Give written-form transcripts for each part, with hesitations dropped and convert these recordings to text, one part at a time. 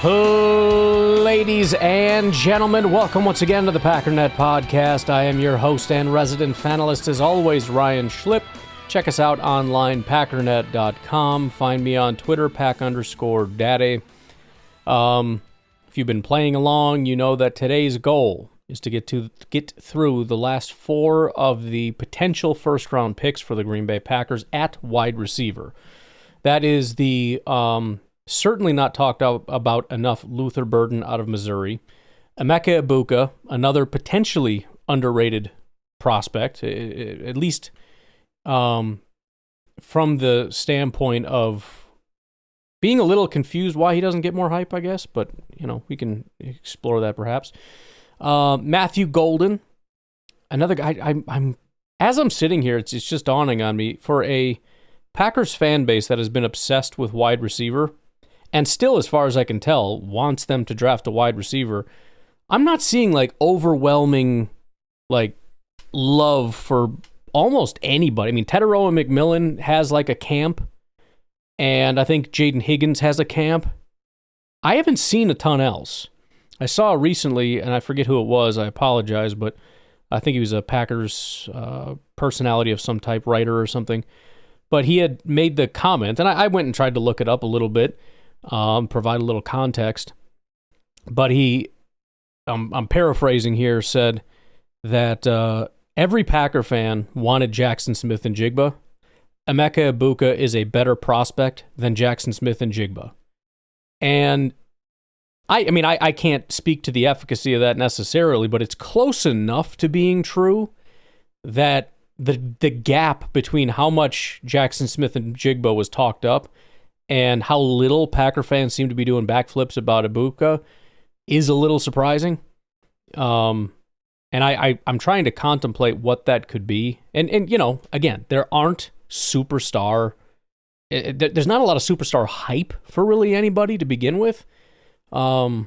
Ladies and gentlemen, welcome once again to the Packernet Podcast. I am your host and resident fanalist, as always, Ryan Schlip. Check us out online, packernet.com. Find me on Twitter, pack_daddy. If you've been playing along, you know that today's goal is to get through the last 4 of the potential first-round picks for the Green Bay Packers at wide receiver. That is the certainly not talked about enough Luther Burden out of Missouri. Mecca Bucha, another potentially underrated prospect, at least from the standpoint of being a little confused why he doesn't get more hype, I guess, but, you know, we can explore that perhaps. Matthew Golden, another guy. As I'm sitting here, it's just dawning on me, for a Packers fan base that has been obsessed with wide receiver, and still, as far as I can tell, wants them to draft a wide receiver, I'm not seeing, like, overwhelming, like, love for almost anybody. I mean, Teteroa McMillan has, like, a camp, and I think Jaden Higgins has a camp. I haven't seen a ton else. I saw recently, and I forget who it was, I apologize, but I think he was a Packers personality of some type, writer or something, but he had made the comment, and I went and tried to look it up a little bit, provide a little context, but he, I'm paraphrasing here, said that every Packer fan wanted Jackson Smith and Jigba. Mecca Bucha is a better prospect than Jackson Smith and Jigba. And I mean, I can't speak to the efficacy of that necessarily, but it's close enough to being true that the gap between how much Jackson Smith and Jigba was talked up and how little Packer fans seem to be doing backflips about Bucha is a little surprising. And I'm trying to contemplate what that could be. And you know, again, there aren't superstar... There's not a lot of superstar hype for really anybody to begin with. But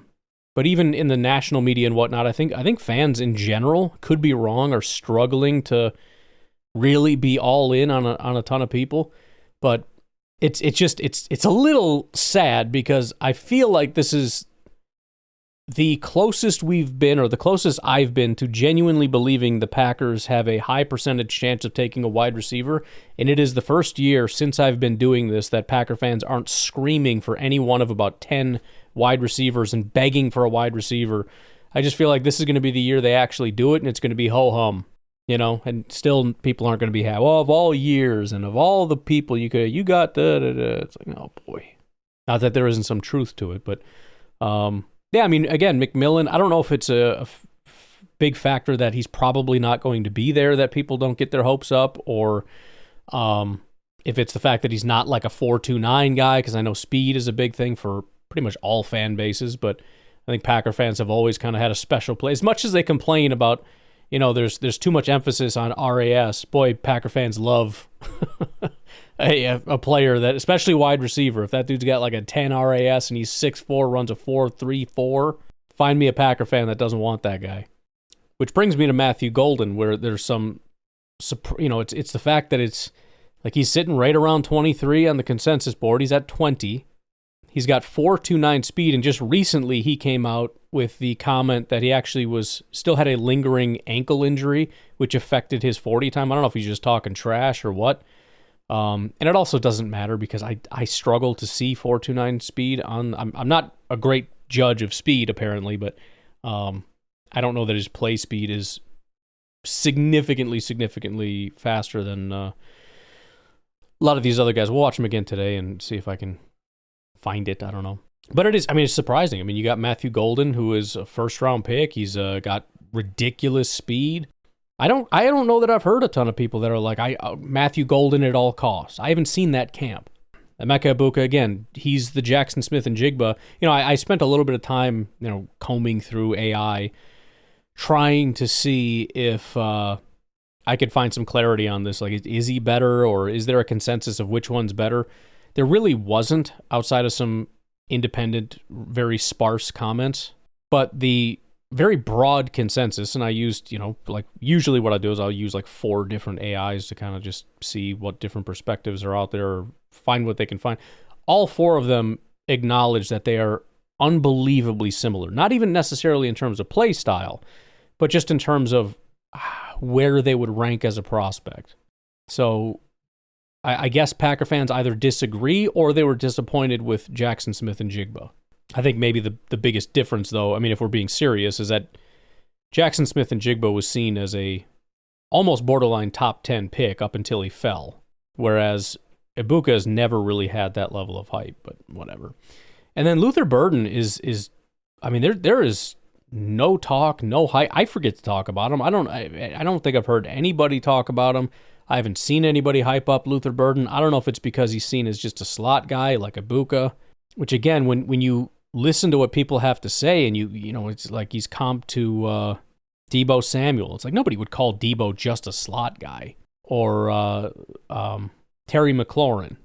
even in the national media and whatnot, I think fans in general, could be wrong, are struggling to really be all in on a ton of people. But it's a little sad, because I feel like this is the closest we've been, or the closest I've been, to genuinely believing the Packers have a high percentage chance of taking a wide receiver. And it is the first year since I've been doing this that Packer fans aren't screaming for any one of about 10 wide receivers and begging for a wide receiver. I just feel like this is going to be the year they actually do it, and it's going to be ho-hum, you know, and still people aren't going to be happy. Well, of all years and of all the people you got da-da-da. It's like, oh boy. Not that there isn't some truth to it, but yeah, I mean, again, McMillan, I don't know if it's a big factor that he's probably not going to be there, that people don't get their hopes up, or if it's the fact that he's not like a 4.29 guy, because I know speed is a big thing for pretty much all fan bases, but I think Packer fans have always kind of had a special place. As much as they complain about, you know, there's too much emphasis on RAS, boy, Packer fans love a player that, especially wide receiver, if that dude's got like a 10 RAS and he's 6'4", runs a 4.34, find me a Packer fan that doesn't want that guy. Which brings me to Matthew Golden, where there's some, you know, it's the fact that it's like he's sitting right around 23 on the consensus board. He's at 20. He's got 4.29 speed, and just recently he came out with the comment that he actually still had a lingering ankle injury, which affected his 40 time. I don't know if he's just talking trash or what. And it also doesn't matter, because I struggle to see 4.29 speed on. I'm not a great judge of speed apparently, but I don't know that his play speed is significantly faster than a lot of these other guys. We'll watch him again today and see if I can find it. I don't know. But it is, I mean, it's surprising. I mean, you got Matthew Golden, who is a first-round pick. He's got ridiculous speed. I don't know that I've heard a ton of people that are like, Matthew Golden at all costs. I haven't seen that camp. And Mecca Bucha, again, he's the Jackson Smith and Jigba. You know, I spent a little bit of time, you know, combing through AI, trying to see if I could find some clarity on this. Like, is he better, or is there a consensus of which one's better? There really wasn't, outside of some independent, very sparse comments. But the very broad consensus, and I used, you know, like usually what I do is I'll use like 4 different AIs to kind of just see what different perspectives are out there, or find what they can find. All 4 of them acknowledge that they are unbelievably similar. Not even necessarily in terms of play style, but just in terms of where they would rank as a prospect. So I guess Packer fans either disagree or they were disappointed with Jackson Smith and Jigba. I think maybe the biggest difference, though, I mean, if we're being serious, is that Jackson Smith and Jigba was seen as a almost borderline top 10 pick up until he fell, whereas Ibuka has never really had that level of hype, but whatever. And then Luther Burden is I mean, there is no talk, no hype. I forget to talk about him. I don't think I've heard anybody talk about him. I haven't seen anybody hype up Luther Burden. I don't know if it's because he's seen as just a slot guy like Ibuka, which again, when you listen to what people have to say and you know, it's like he's comped to Deebo Samuel. It's like nobody would call Deebo just a slot guy. Or Terry McLaurin.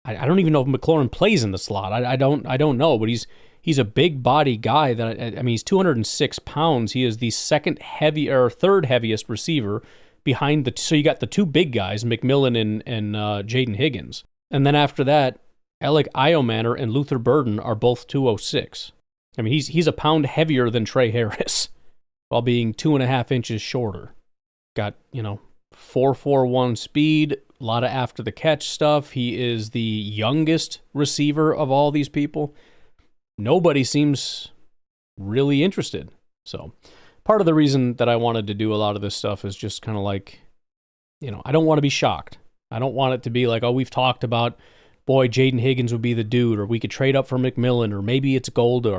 I don't even know if McLaurin plays in the slot. I don't know, but he's a big body guy. That I mean, he's 206 pounds. He is the third heaviest receiver behind so you got the two big guys, McMillan and Jaden Higgins. And then after that, IO Manor and Luther Burden are both 206. I mean, he's a pound heavier than Trey Harris while being 2.5 inches shorter. Got, 4.41 speed, a lot of after the catch stuff. He is the youngest receiver of all these people. Nobody seems really interested. So part of the reason that I wanted to do a lot of this stuff is just kind of like, I don't want to be shocked. I don't want it to be like, oh, we've talked about, boy, Jaden Higgins would be the dude, or we could trade up for McMillan, or maybe it's Golden,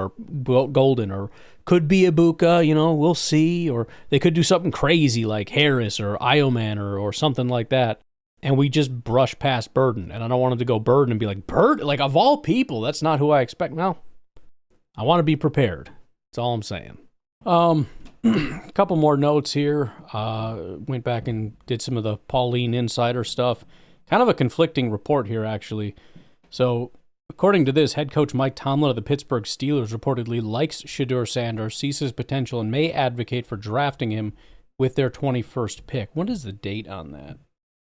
or could be Ibuka, we'll see, or they could do something crazy like Harris or IO Manor or something like that, and we just brush past Burden, and I don't want him to go Burden and be like, Burden? Like, of all people, that's not who I expect. No, I want to be prepared. That's all I'm saying. A couple more notes here. Went back and did some of the Pauline Insider stuff. Kind of a conflicting report here, actually. So, according to this, head coach Mike Tomlin of the Pittsburgh Steelers reportedly likes Shedeur Sanders, sees his potential, and may advocate for drafting him with their 21st pick. What is the date on that?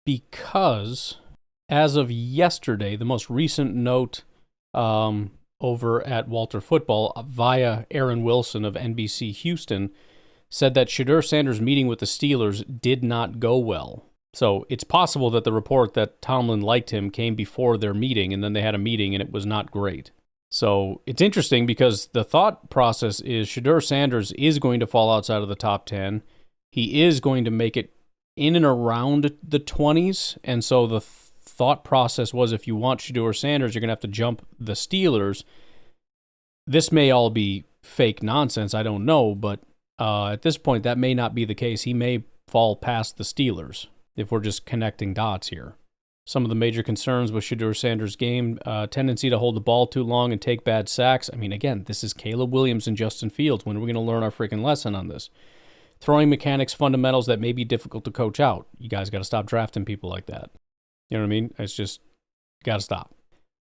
Because, as of yesterday, the most recent note over at Walter Football via Aaron Wilson of NBC Houston said that Shedeur Sanders' meeting with the Steelers did not go well. So it's possible that the report that Tomlin liked him came before their meeting, and then they had a meeting and it was not great. So it's interesting because the thought process is Shedeur Sanders is going to fall outside of the top 10. He is going to make it in and around the 20s. And so the thought process was, if you want Shedeur Sanders, you're going to have to jump the Steelers. This may all be fake nonsense. I don't know. But at this point, that may not be the case. He may fall past the Steelers, if we're just connecting dots here. Some of the major concerns with Shedeur Sanders' game, tendency to hold the ball too long and take bad sacks. I mean, again, this is Caleb Williams and Justin Fields. When are we going to learn our freaking lesson on this? Throwing mechanics, fundamentals that may be difficult to coach out. You guys got to stop drafting people like that. You know what I mean? It's just, got to stop.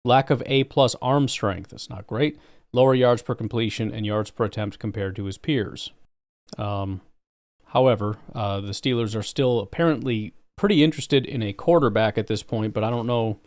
Lack of A-plus arm strength. That's not great. Lower yards per completion and yards per attempt compared to his peers. However, the Steelers are still apparently pretty interested in a quarterback at this point, but I don't know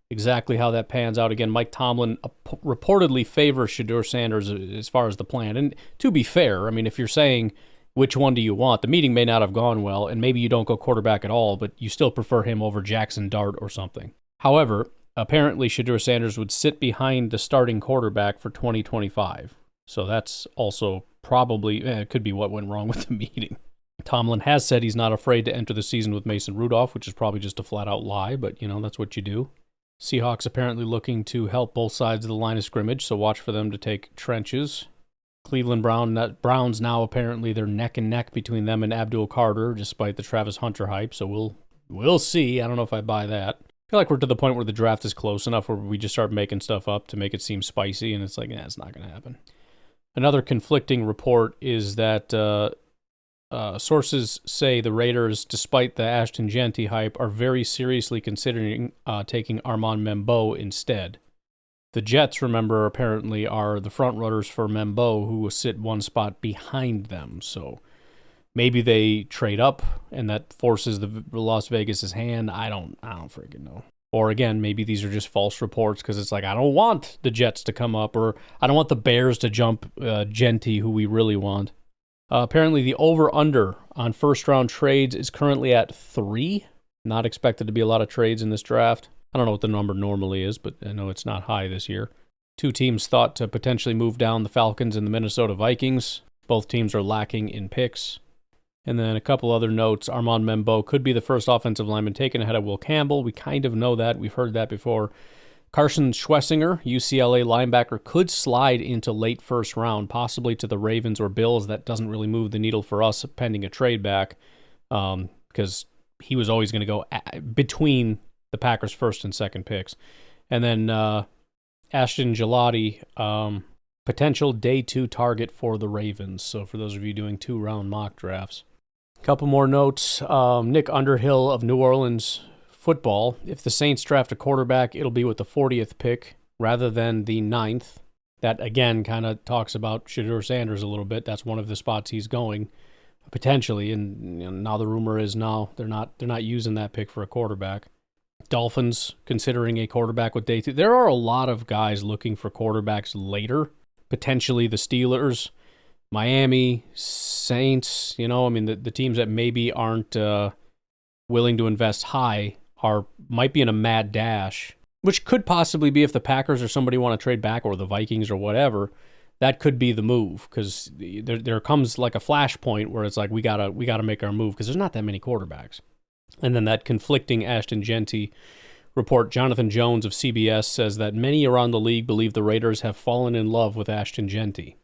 exactly how that pans out. Again, Mike Tomlin reportedly favors Shedeur Sanders as far as the plan. And to be fair, I mean, if you're saying which one do you want, the meeting may not have gone well, and maybe you don't go quarterback at all, but you still prefer him over Jackson Dart or something. However, apparently Shedeur Sanders would sit behind the starting quarterback for 2025. So that's also probably, it could be what went wrong with the meeting. Tomlin has said he's not afraid to enter the season with Mason Rudolph, which is probably just a flat-out lie, but, that's what you do. Seahawks apparently looking to help both sides of the line of scrimmage, so watch for them to take trenches. Cleveland Browns now apparently they're neck and neck between them and Abdul Carter, despite the Travis Hunter hype, so we'll see. I don't know if I buy that. I feel like we're to the point where the draft is close enough where we just start making stuff up to make it seem spicy, and it's like, it's not going to happen. Another conflicting report is that sources say the Raiders, despite the Ashton Genty hype, are very seriously considering taking Armand Membeau instead. The Jets, remember, apparently are the front runners for Membeau, who will sit one spot behind them. So maybe they trade up, and that forces the Las Vegas' hand. I don't freaking know. Or again, maybe these are just false reports because it's like, I don't want the Jets to come up, or I don't want the Bears to jump Genty, who we really want. Apparently the over-under on first-round trades is currently at 3. Not expected to be a lot of trades in this draft. I don't know what the number normally is, but I know it's not high this year. 2 teams thought to potentially move down, the Falcons and the Minnesota Vikings. Both teams are lacking in picks. And then a couple other notes. Armand Membo could be the first offensive lineman taken ahead of Will Campbell. We kind of know that. We've heard that before. Carson Schwessinger, UCLA linebacker, could slide into late first round, possibly to the Ravens or Bills. That doesn't really move the needle for us pending a trade back, because he was always going to go between the Packers' first and second picks. And then Ashton Gelati, potential day 2 target for the Ravens. So for those of you doing 2-round mock drafts. Couple more notes. Nick Underhill of New Orleans football. If the Saints draft a quarterback, it'll be with the 40th pick rather than the 9th. That, again, kind of talks about Shedeur Sanders a little bit. That's one of the spots he's going, potentially. And now the rumor is they're not using that pick for a quarterback. Dolphins considering a quarterback with day 2. There are a lot of guys looking for quarterbacks later. Potentially the Steelers, Miami, Saints, the teams that maybe aren't willing to invest high might be in a mad dash, which could possibly be if the Packers or somebody want to trade back, or the Vikings or whatever. That could be the move, because there comes like a flashpoint where it's like we gotta make our move, because there's not that many quarterbacks. And then that conflicting Ashton Genty report, Jonathan Jones of CBS says that many around the league believe the Raiders have fallen in love with Ashton Genty.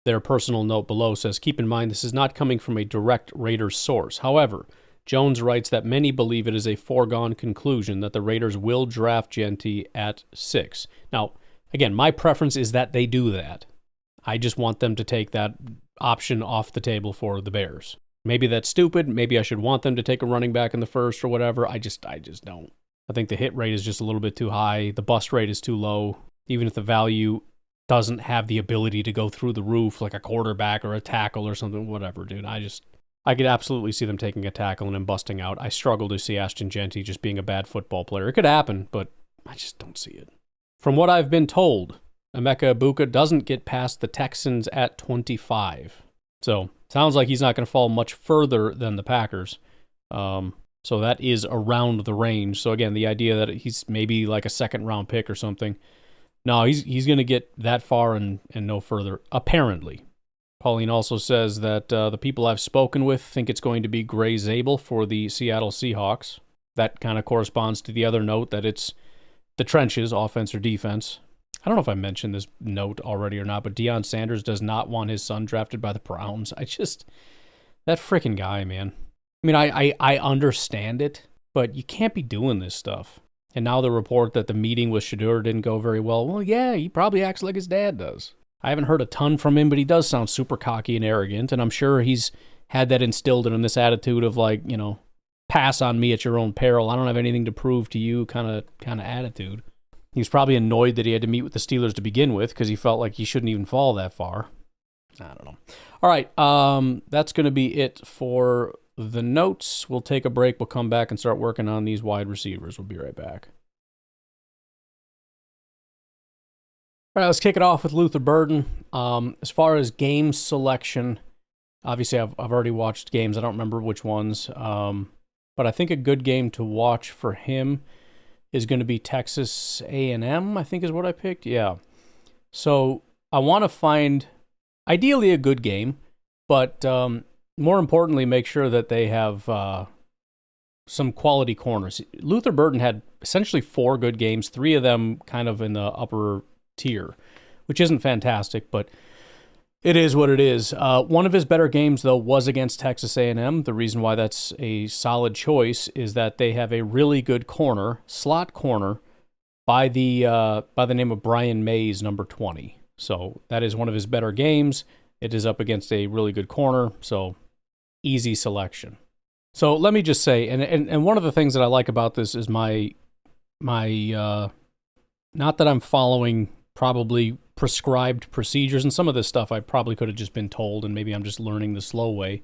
Their personal note below says, keep in mind this is not coming from a direct Raiders source. However, Jones writes that many believe it is a foregone conclusion that the Raiders will draft Genty at 6. Now, again, my preference is that they do that. I just want them to take that option off the table for the Bears. Maybe that's stupid. Maybe I should want them to take a running back in the first or whatever. I just don't. I think the hit rate is just a little bit too high. The bust rate is too low. Even if the value doesn't have the ability to go through the roof like a quarterback or a tackle or something, whatever, dude. I could absolutely see them taking a tackle and then busting out. I struggle to see Ashton Genty just being a bad football player. It could happen, but I just don't see it. From what I've been told, Mecca Bucha doesn't get past the Texans at 25. So, sounds like he's not going to fall much further than the Packers. So that is around the range. So again, the idea that he's maybe like a second-round pick or something. No, he's going to get that far and no further, apparently. Pauline also says that the people I've spoken with think it's going to be Gray Zabel for the Seattle Seahawks. That kind of corresponds to the other note that it's the trenches, offense or defense. I don't know if I mentioned this note already or not, but Deion Sanders does not want his son drafted by the Browns. That freaking guy, man. I mean, I understand it, but you can't be doing this stuff. And now the report that the meeting with Shedeur didn't go very well. Well, yeah, he probably acts like his dad does. I haven't heard a ton from him, but he does sound super cocky and arrogant, and I'm sure he's had that instilled in him, this attitude of like, pass on me at your own peril. I don't have anything to prove to you kind of attitude. He was probably annoyed that he had to meet with the Steelers to begin with because he felt like he shouldn't even fall that far. I don't know. All right, that's going to be it for the notes. We'll take a break. We'll come back and start working on these wide receivers. We'll be right back. All right, let's kick it off with Luther Burden. As far as game selection, obviously I've already watched games. I don't remember which ones, but I think a good game to watch for him is going to be Texas A&M, I think is what I picked. Yeah. So I want to find ideally a good game, but more importantly, make sure that they have some quality corners. Luther Burden had essentially 4 good games, 3 of them kind of in the upper tier, which isn't fantastic, but it is what it is. One of his better games, though, was against Texas A&M. The reason why that's a solid choice is that they have a really good corner, slot corner, by the name of Brian Mays, number 20. So that is one of his better games. It is up against a really good corner, so easy selection. So let me just say, and one of the things that I like about this is my not that I'm following probably prescribed procedures, and some of this stuff I probably could have just been told, and maybe I'm just learning the slow way,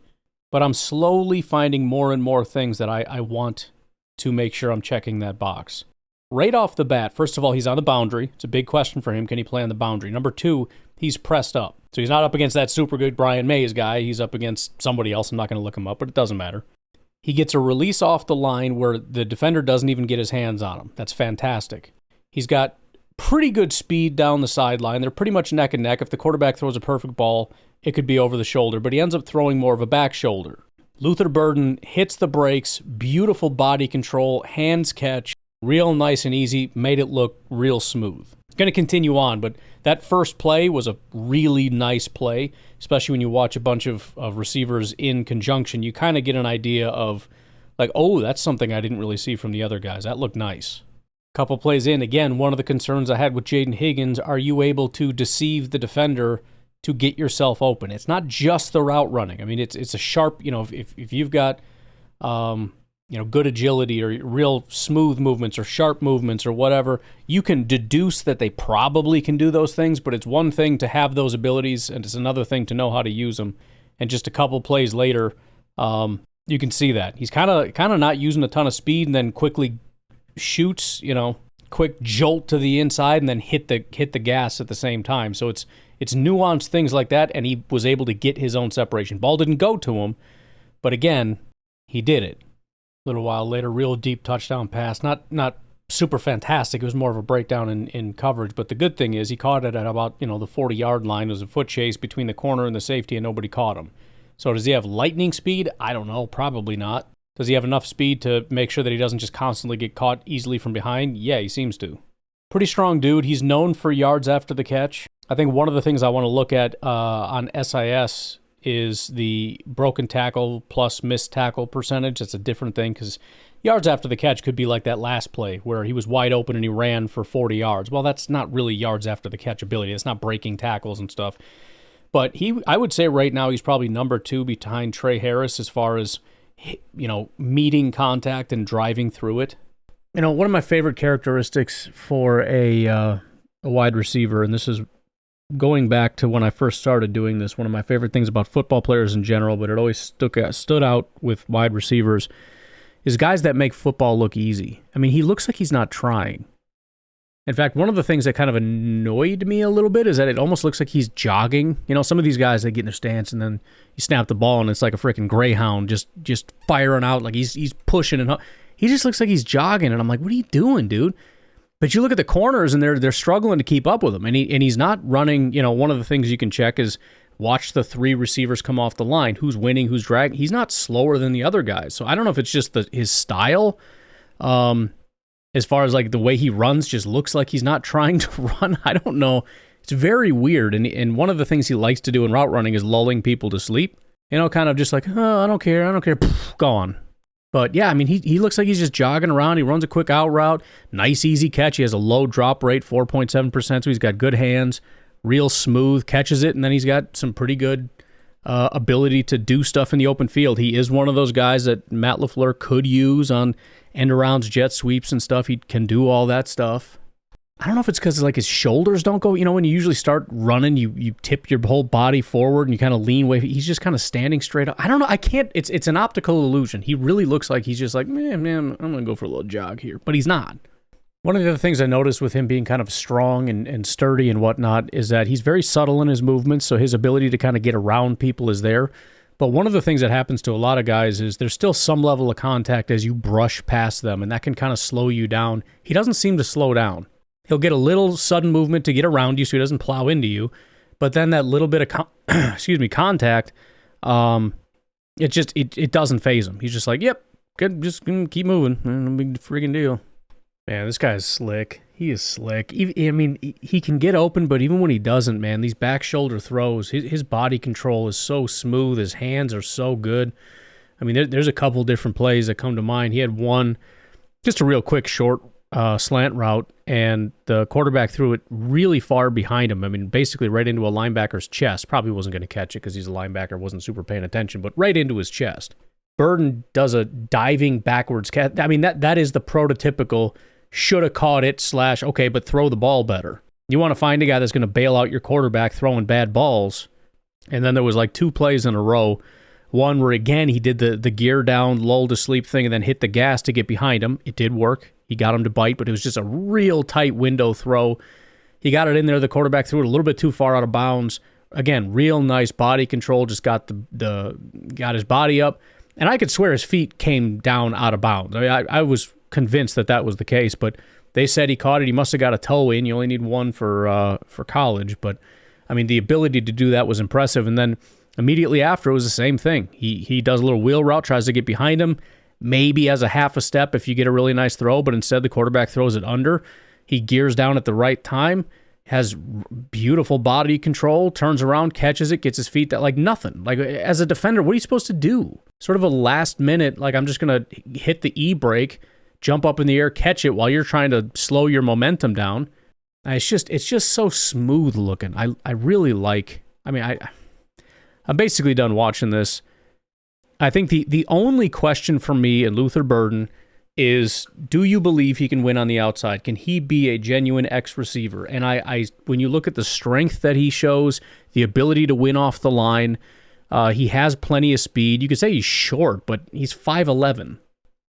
but I'm slowly finding more and more things that I want to make sure I'm checking that box. right off the bat, first of all, he's on the boundary. It's a big question for him. Can he play on the boundary? Number two, he's pressed up. So he's not up against that super good Brian Mays guy. He's up against somebody else. I'm not going to look him up, but it doesn't matter. He gets a release off the line where the defender doesn't even get his hands on him. That's fantastic. He's got pretty good speed down the sideline. They're pretty much neck and neck. If the quarterback throws a perfect ball, it could be over the shoulder, but he ends up throwing more of a back shoulder. Luther Burden hits the brakes, beautiful body control, hands catch, real nice and easy, made it look real smooth. It's going to continue on, but that first play was a really nice play, especially when you watch a bunch of receivers in conjunction. You kind of get an idea of, like, oh, that's something I didn't really see from the other guys. That looked nice. Couple plays in, again, one of the concerns I had with Jaden Higgins, are you able to deceive the defender to get yourself open? It's not just the route running. I mean, it's a sharp, if you've got, good agility or real smooth movements or sharp movements or whatever, you can deduce that they probably can do those things, but it's one thing to have those abilities and it's another thing to know how to use them. And just a couple plays later, you can see that. He's kind of not using a ton of speed and then quickly shoots, quick jolt to the inside and then hit the gas at the same time. So it's nuanced things like that, and he was able to get his own separation. Ball didn't go to him, but again, he did it. A little while later, real deep touchdown pass. Not super fantastic. It was more of a breakdown in coverage, but the good thing is he caught it at about, the 40-yard line. It was a foot chase between the corner and the safety, and nobody caught him. So does he have lightning speed? I don't know. Probably not. Does he have enough speed to make sure that he doesn't just constantly get caught easily from behind? Yeah, he seems to. Pretty strong dude. He's known for yards after the catch. I think one of the things I want to look at on SIS is the broken tackle plus missed tackle percentage. That's a different thing because yards after the catch could be like that last play where he was wide open and he ran for 40 yards. Well, that's not really yards after the catch ability. It's not breaking tackles and stuff. But I would say right now he's probably number 2 behind Trey Harris as far as, meeting contact and driving through it. One of my favorite characteristics for a wide receiver, and this is going back to when I first started doing this, one of my favorite things about football players in general, but it always stood out with wide receivers, is guys that make football look easy. I mean, he looks like he's not trying. In fact, one of the things that kind of annoyed me a little bit is that it almost looks like he's jogging. Some of these guys, they get in their stance and then you snap the ball and it's like a freaking greyhound just firing out like he's pushing and he just looks like he's jogging and I'm like, what are you doing, dude? But you look at the corners and they're struggling to keep up with him and he's not running. One of the things you can check is watch the 3 receivers come off the line. Who's winning? Who's dragging? He's not slower than the other guys. So I don't know if it's just his style. As far as like the way he runs just looks like he's not trying to run. I don't know. It's very weird. And one of the things he likes to do in route running is lulling people to sleep. Kind of just like, oh, I don't care. Poof, gone. But yeah, I mean, he looks like he's just jogging around. He runs a quick out route. Nice, easy catch. He has a low drop rate, 4.7%. So he's got good hands, real smooth, catches it. And then he's got some pretty good ability to do stuff in the open field. He is one of those guys that Matt LaFleur could use on end-arounds, jet sweeps and stuff. He can do all that stuff. I don't know if it's because like his shoulders don't go. When you usually start running, you tip your whole body forward and you kind of lean away. He's just kind of standing straight up. I don't know. I can't. It's an optical illusion. He really looks like he's just like, man, I'm going to go for a little jog here. But he's not. One of the other things I noticed with him being kind of strong and sturdy and whatnot is that he's very subtle in his movements, so his ability to kind of get around people is there. But one of the things that happens to a lot of guys is there's still some level of contact as you brush past them, and that can kind of slow you down. He doesn't seem to slow down. He'll get a little sudden movement to get around you so he doesn't plow into you, but then that little bit of contact, it doesn't faze him. He's just like, yep, good, just keep moving. No big freaking deal. Man, this guy's slick. He is slick. He can get open, but even when he doesn't, man, these back shoulder throws, his body control is so smooth. His hands are so good. I mean, there's a couple different plays that come to mind. He had one, just a real quick short slant route, and the quarterback threw it really far behind him. I mean, basically right into a linebacker's chest. Probably wasn't going to catch it because he's a linebacker, wasn't super paying attention, but right into his chest. Burden does a diving backwards catch. I mean, that is the prototypical should have caught it / okay, but throw the ball better. You want to find a guy that's going to bail out your quarterback throwing bad balls. And then there was like 2 plays in a row. One where, again, he did the gear down, lull to sleep thing and then hit the gas to get behind him. It did work. He got him to bite, but it was just a real tight window throw. He got it in there. The quarterback threw it a little bit too far out of bounds. Again, real nice body control. Just got got his body up, and I could swear his feet came down out of bounds. I mean, I was convinced that was the case, but they said he caught it. He must have got a toe in. You only need one for college, but I mean, the ability to do that was impressive. And then immediately after, it was the same thing. He does a little wheel route, tries to get behind him, maybe has a half a step if you get a really nice throw, but instead the quarterback throws it under. He gears down at the right time, has beautiful body control, turns around, catches it, gets his feet that like nothing. Like as a defender, what are you supposed to do? Sort of a last minute, like I'm just going to hit the E-brake, jump up in the air, catch it while you're trying to slow your momentum down. It's just so smooth looking. I really like, I mean, I'm basically done watching this. I think the only question for me and Luther Burden is, do you believe he can win on the outside? Can he be a genuine X receiver? And I when you look at the strength that he shows, the ability to win off the line, he has plenty of speed. You could say he's short, but he's 5'11".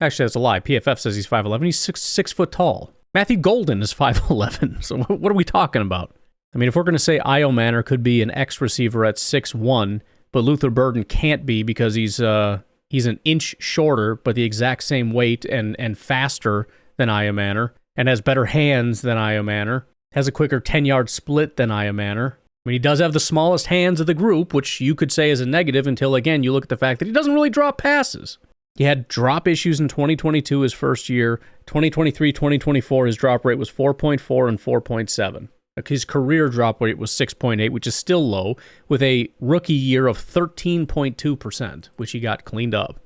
Actually, that's a lie. PFF says he's 5'11". He's 6 foot tall. Matthew Golden is 5'11". So what are we talking about? I mean, if we're going to say IO Manor could be an X receiver at 6'1", but Luther Burden can't be because he's an inch shorter, but the exact same weight and faster than IO Manor, and has better hands than IO Manor, has a quicker 10-yard split than IO Manor. I mean, he does have the smallest hands of the group, which you could say is a negative until, again, you look at the fact that he doesn't really drop passes. He had drop issues in 2022, his first year. 2023, 2024, his drop rate was 4.4 and 4.7. His career drop rate was 6.8, which is still low, with a rookie year of 13.2%, which he got cleaned up.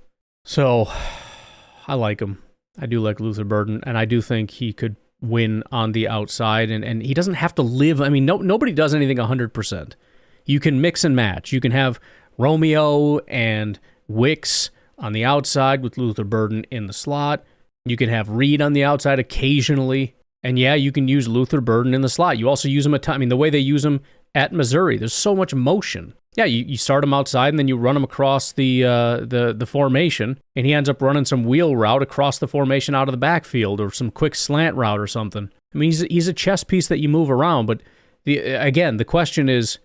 So, I like him. I do like Luther Burden, and I do think he could win on the outside, and he doesn't have to live. I mean, nobody does anything 100%. You can mix and match. You can have Romeo and Wicks on the outside with Luther Burden in the slot. You can have Reed on the outside occasionally. And yeah, you can use Luther Burden in the slot. You also use him at time. I mean, the way they use him at Missouri, there's so much motion. Yeah, you start him outside and then you run him across the formation, and he ends up running some wheel route across the formation out of the backfield, or some quick slant route or something. I mean, he's a chess piece that you move around. But the question is,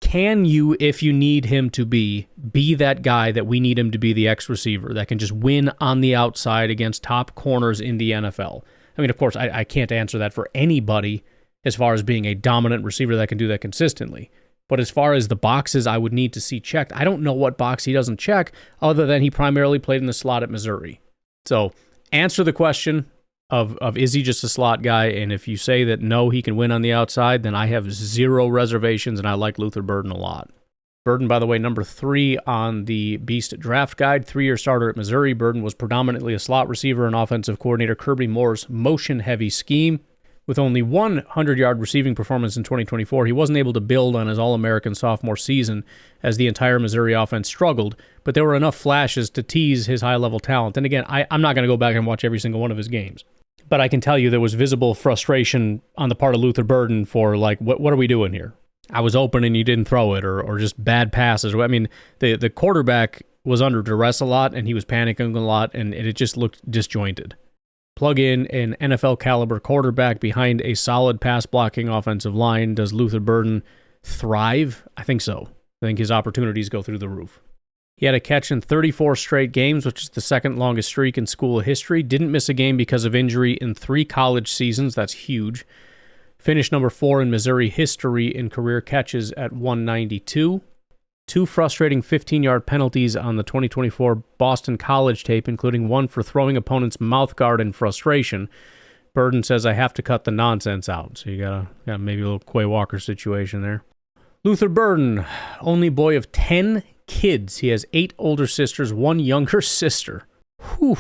can you, if you need him to be that guy that we need him to be, the X receiver that can just win on the outside against top corners in the NFL? I mean, of course, I can't answer that for anybody as far as being a dominant receiver that can do that consistently. But as far as the boxes I would need to see checked, I don't know what box he doesn't check other than he primarily played in the slot at Missouri. So answer the question of is he just a slot guy? And if you say that no, he can win on the outside, then I have zero reservations, and I like Luther Burden a lot. Burden, by the way, number 3 on the Beast Draft Guide, 3-year starter at Missouri. Burden was predominantly a slot receiver in offensive coordinator Kirby Moore's motion-heavy scheme. With only 100-yard receiving performance in 2024, he wasn't able to build on his All-American sophomore season as the entire Missouri offense struggled, but there were enough flashes to tease his high-level talent. And again, I'm not going to go back and watch every single one of his games, but I can tell you there was visible frustration on the part of Luther Burden for, like, what are we doing here? I was open and you didn't throw it, or just bad passes. I mean, the quarterback was under duress a lot, and he was panicking a lot, and it just looked disjointed. Plug in an NFL caliber quarterback behind a solid pass blocking offensive line. Does Luther Burden thrive? I think so. I think his opportunities go through the roof. He had a catch in 34 straight games, which is the second longest streak in school history. Didn't miss a game because of injury in 3 college seasons. That's huge. Finished number 4 in Missouri history in career catches at 192. 2 frustrating 15-yard penalties on the 2024 Boston College tape, including one for throwing opponent's mouth guard in frustration. Burden says, I have to cut the nonsense out. So you got maybe a little Quay Walker situation there. Luther Burden, only boy of 10 kids. He has 8 older sisters, 1 younger sister. Whew.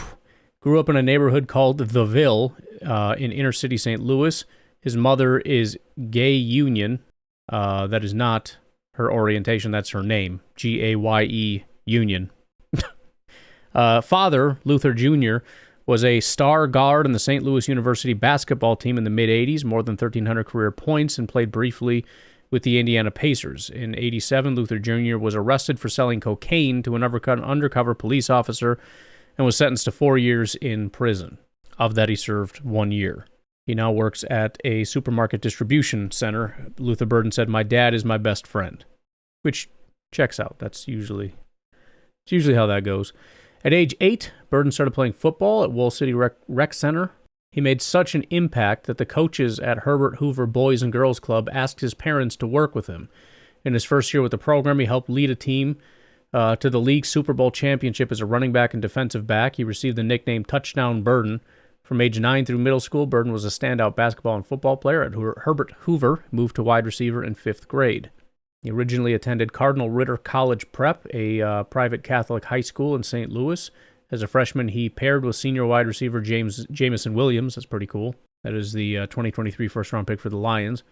Grew up in a neighborhood called The Ville in inner city St. Louis. His mother is Gay Union. That is not her orientation, that's her name. Gaye Union. Father, Luther Jr., was a star guard in the St. Louis University basketball team in the mid-'80s, more than 1,300 career points, and played briefly with the Indiana Pacers. In '87, Luther Jr. was arrested for selling cocaine to an undercover police officer and was sentenced to 4 years in prison. Of that, he served 1 year. He now works at a supermarket distribution center. Luther Burden said, "My dad is my best friend," which checks out. It's usually how that goes. At age 8, Burden started playing football at Wall City Rec Center. He made such an impact that the coaches at Herbert Hoover Boys and Girls Club asked his parents to work with him. In his first year with the program, he helped lead a team to the league Super Bowl championship as a running back and defensive back. He received the nickname Touchdown Burden. From age 9 through middle school, Burden was a standout basketball and football player at Herbert Hoover, moved to wide receiver in 5th grade. He originally attended Cardinal Ritter College Prep, a private Catholic high school in St. Louis. As a freshman, he paired with senior wide receiver Jamison Williams. That's pretty cool. That is the 2023 first-round pick for the Lions.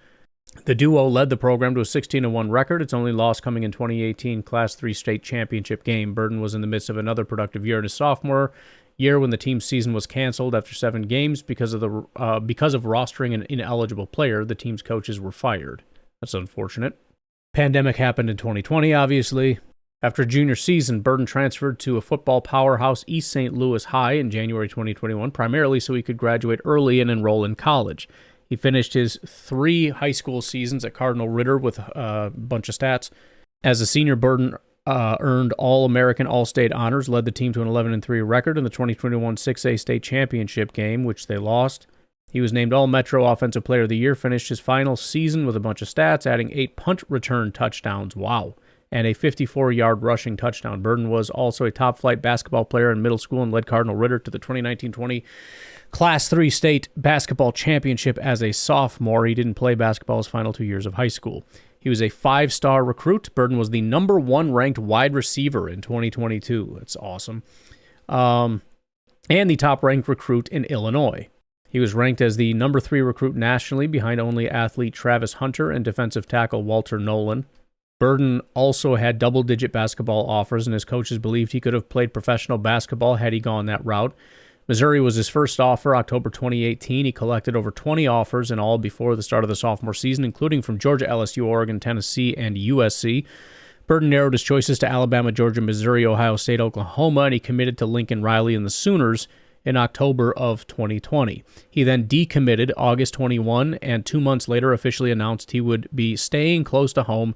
The duo led the program to a 16-1 record. Its only loss coming in 2018 Class 3 state championship game. Burden was in the midst of another productive year in his sophomore year when the team's season was canceled after 7 games because of rostering an ineligible player. The team's coaches were fired. That's unfortunate. Pandemic happened in 2020, obviously. After junior season, Burden transferred to a football powerhouse, East St. Louis High, in January 2021, primarily so he could graduate early and enroll in college. He finished his 3 high school seasons at Cardinal Ritter with a bunch of stats. As a senior, Burden earned All-American All-State honors, led the team to an 11-3 record in the 2021 6A state championship game, which they lost. He was named All-Metro Offensive Player of the Year, finished his final season with a bunch of stats, adding 8 punt return touchdowns, wow, and a 54-yard rushing touchdown. Burden was also a top-flight basketball player in middle school and led Cardinal Ritter to the 2019-20 Class 3 state basketball championship as a sophomore. He didn't play basketball his final 2 years of high school. He was a 5-star recruit. Burden was the number 1 ranked wide receiver in 2022. That's awesome. And the top-ranked recruit in Illinois. He was ranked as the number 3 recruit nationally behind only athlete Travis Hunter and defensive tackle Walter Nolan. Burden also had double-digit basketball offers, and his coaches believed he could have played professional basketball had he gone that route. Missouri was his first offer, October 2018. He collected over 20 offers in all before the start of the sophomore season, including from Georgia, LSU, Oregon, Tennessee, and USC. Burden narrowed his choices to Alabama, Georgia, Missouri, Ohio State, Oklahoma, and he committed to Lincoln Riley and the Sooners in October of 2020. He then decommitted August 21, and 2 months later officially announced he would be staying close to home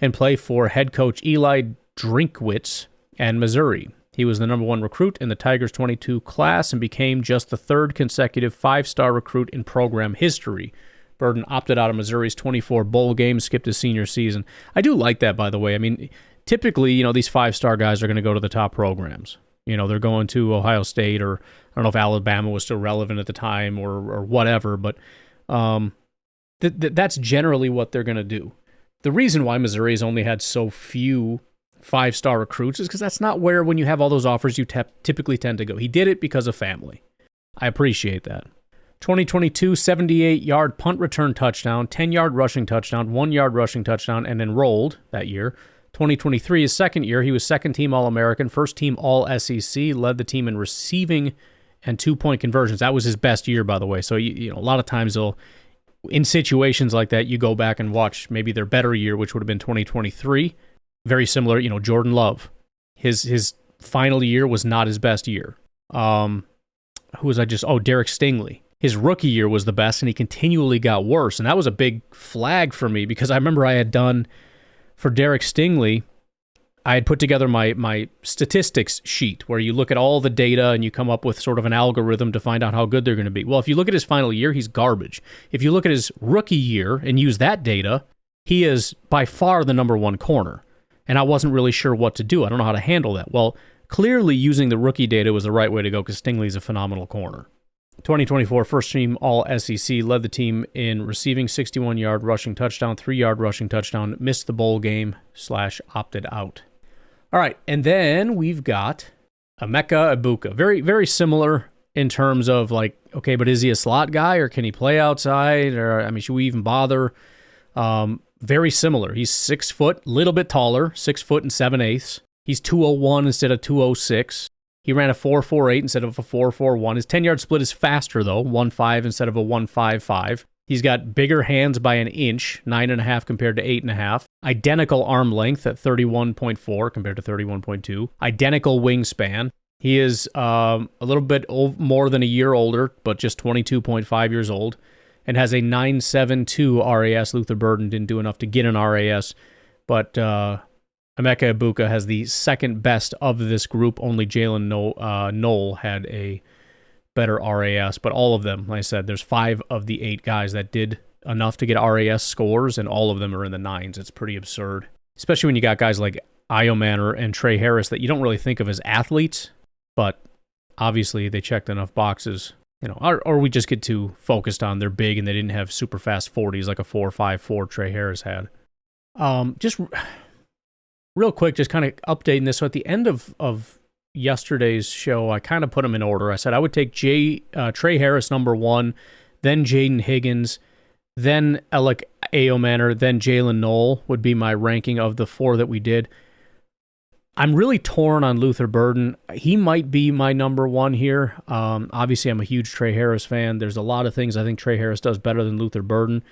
and play for head coach Eli Drinkwitz and Missouri. He was the number 1 recruit in the Tigers 22 class and became just the 3rd consecutive 5-star recruit in program history. Burden opted out of Missouri's 24 bowl games, skipped his senior season. I do like that, by the way. I mean, typically, these 5-star guys are going to go to the top programs. They're going to Ohio State, or I don't know if Alabama was still relevant at the time or whatever, but that's generally what they're going to do. The reason why Missouri has only had so few 5-star recruits is because that's not where, when you have all those offers, you typically tend to go. He did it because of family. I appreciate that. 2022, 78-yard punt return touchdown, 10-yard rushing touchdown, 1-yard rushing touchdown, and enrolled that year. 2023, his second year, he was second-team All-American, first-team All-SEC, led the team in receiving and 2-point conversions. That was his best year, by the way. So, a lot of times in situations like that, you go back and watch maybe their better year, which would have been 2023. Very similar, Jordan Love. His final year was not his best year. Derek Stingley. His rookie year was the best, and he continually got worse. And that was a big flag for me because I remember I had done, for Derek Stingley, I had put together my statistics sheet where you look at all the data and you come up with sort of an algorithm to find out how good they're going to be. Well, if you look at his final year, he's garbage. If you look at his rookie year and use that data, he is by far the number 1 corner. And I wasn't really sure what to do. I don't know how to handle that. Well, clearly using the rookie data was the right way to go because Stingley's a phenomenal corner. 2024 first-team All-SEC, led the team in receiving, 61-yard rushing touchdown, 3-yard rushing touchdown, missed the bowl game / opted out. All right, and then we've got a Mecca Bucha. Very, very similar in terms of okay, but is he a slot guy or can he play outside? Or, should we even bother? Very similar. He's 6 foot, little bit taller, 6 foot and 7/8. He's 201 instead of 206. He ran a 4.48 instead of a 4.41. His 10-yard split is faster, though, 1.5 instead of a 1.55. He's got bigger hands by an inch, 9.5 compared to 8.5. Identical arm length at 31.4 compared to 31.2. Identical wingspan. He is a little bit more than a year older, but just 22.5 years old, and has a 9.72 RAS. Luther Burden didn't do enough to get an RAS, but Mecca Bucha has the second best of this group. Only Jalen Knoll had a better RAS, but all of them, like I said, there's 5 of the 8 guys that did enough to get RAS scores, and all of them are in the 9s. It's pretty absurd, especially when you got guys like IO Manor and Trey Harris that you don't really think of as athletes, but obviously they checked enough boxes, or we just get too focused on they're big and they didn't have super fast 40s like a 4.54 Trey Harris had. Just real quick, just kind of updating this. So at the end of yesterday's show, I kind of put them in order. I said I would take Trey Harris number 1, then Jaden Higgins, then IO Manor, then Jalen Knoll would be my ranking of the 4 that we did. I'm really torn on Luther Burden. He might be my number 1 here. Obviously, I'm a huge Trey Harris fan. There's a lot of things I think Trey Harris does better than Luther Burden.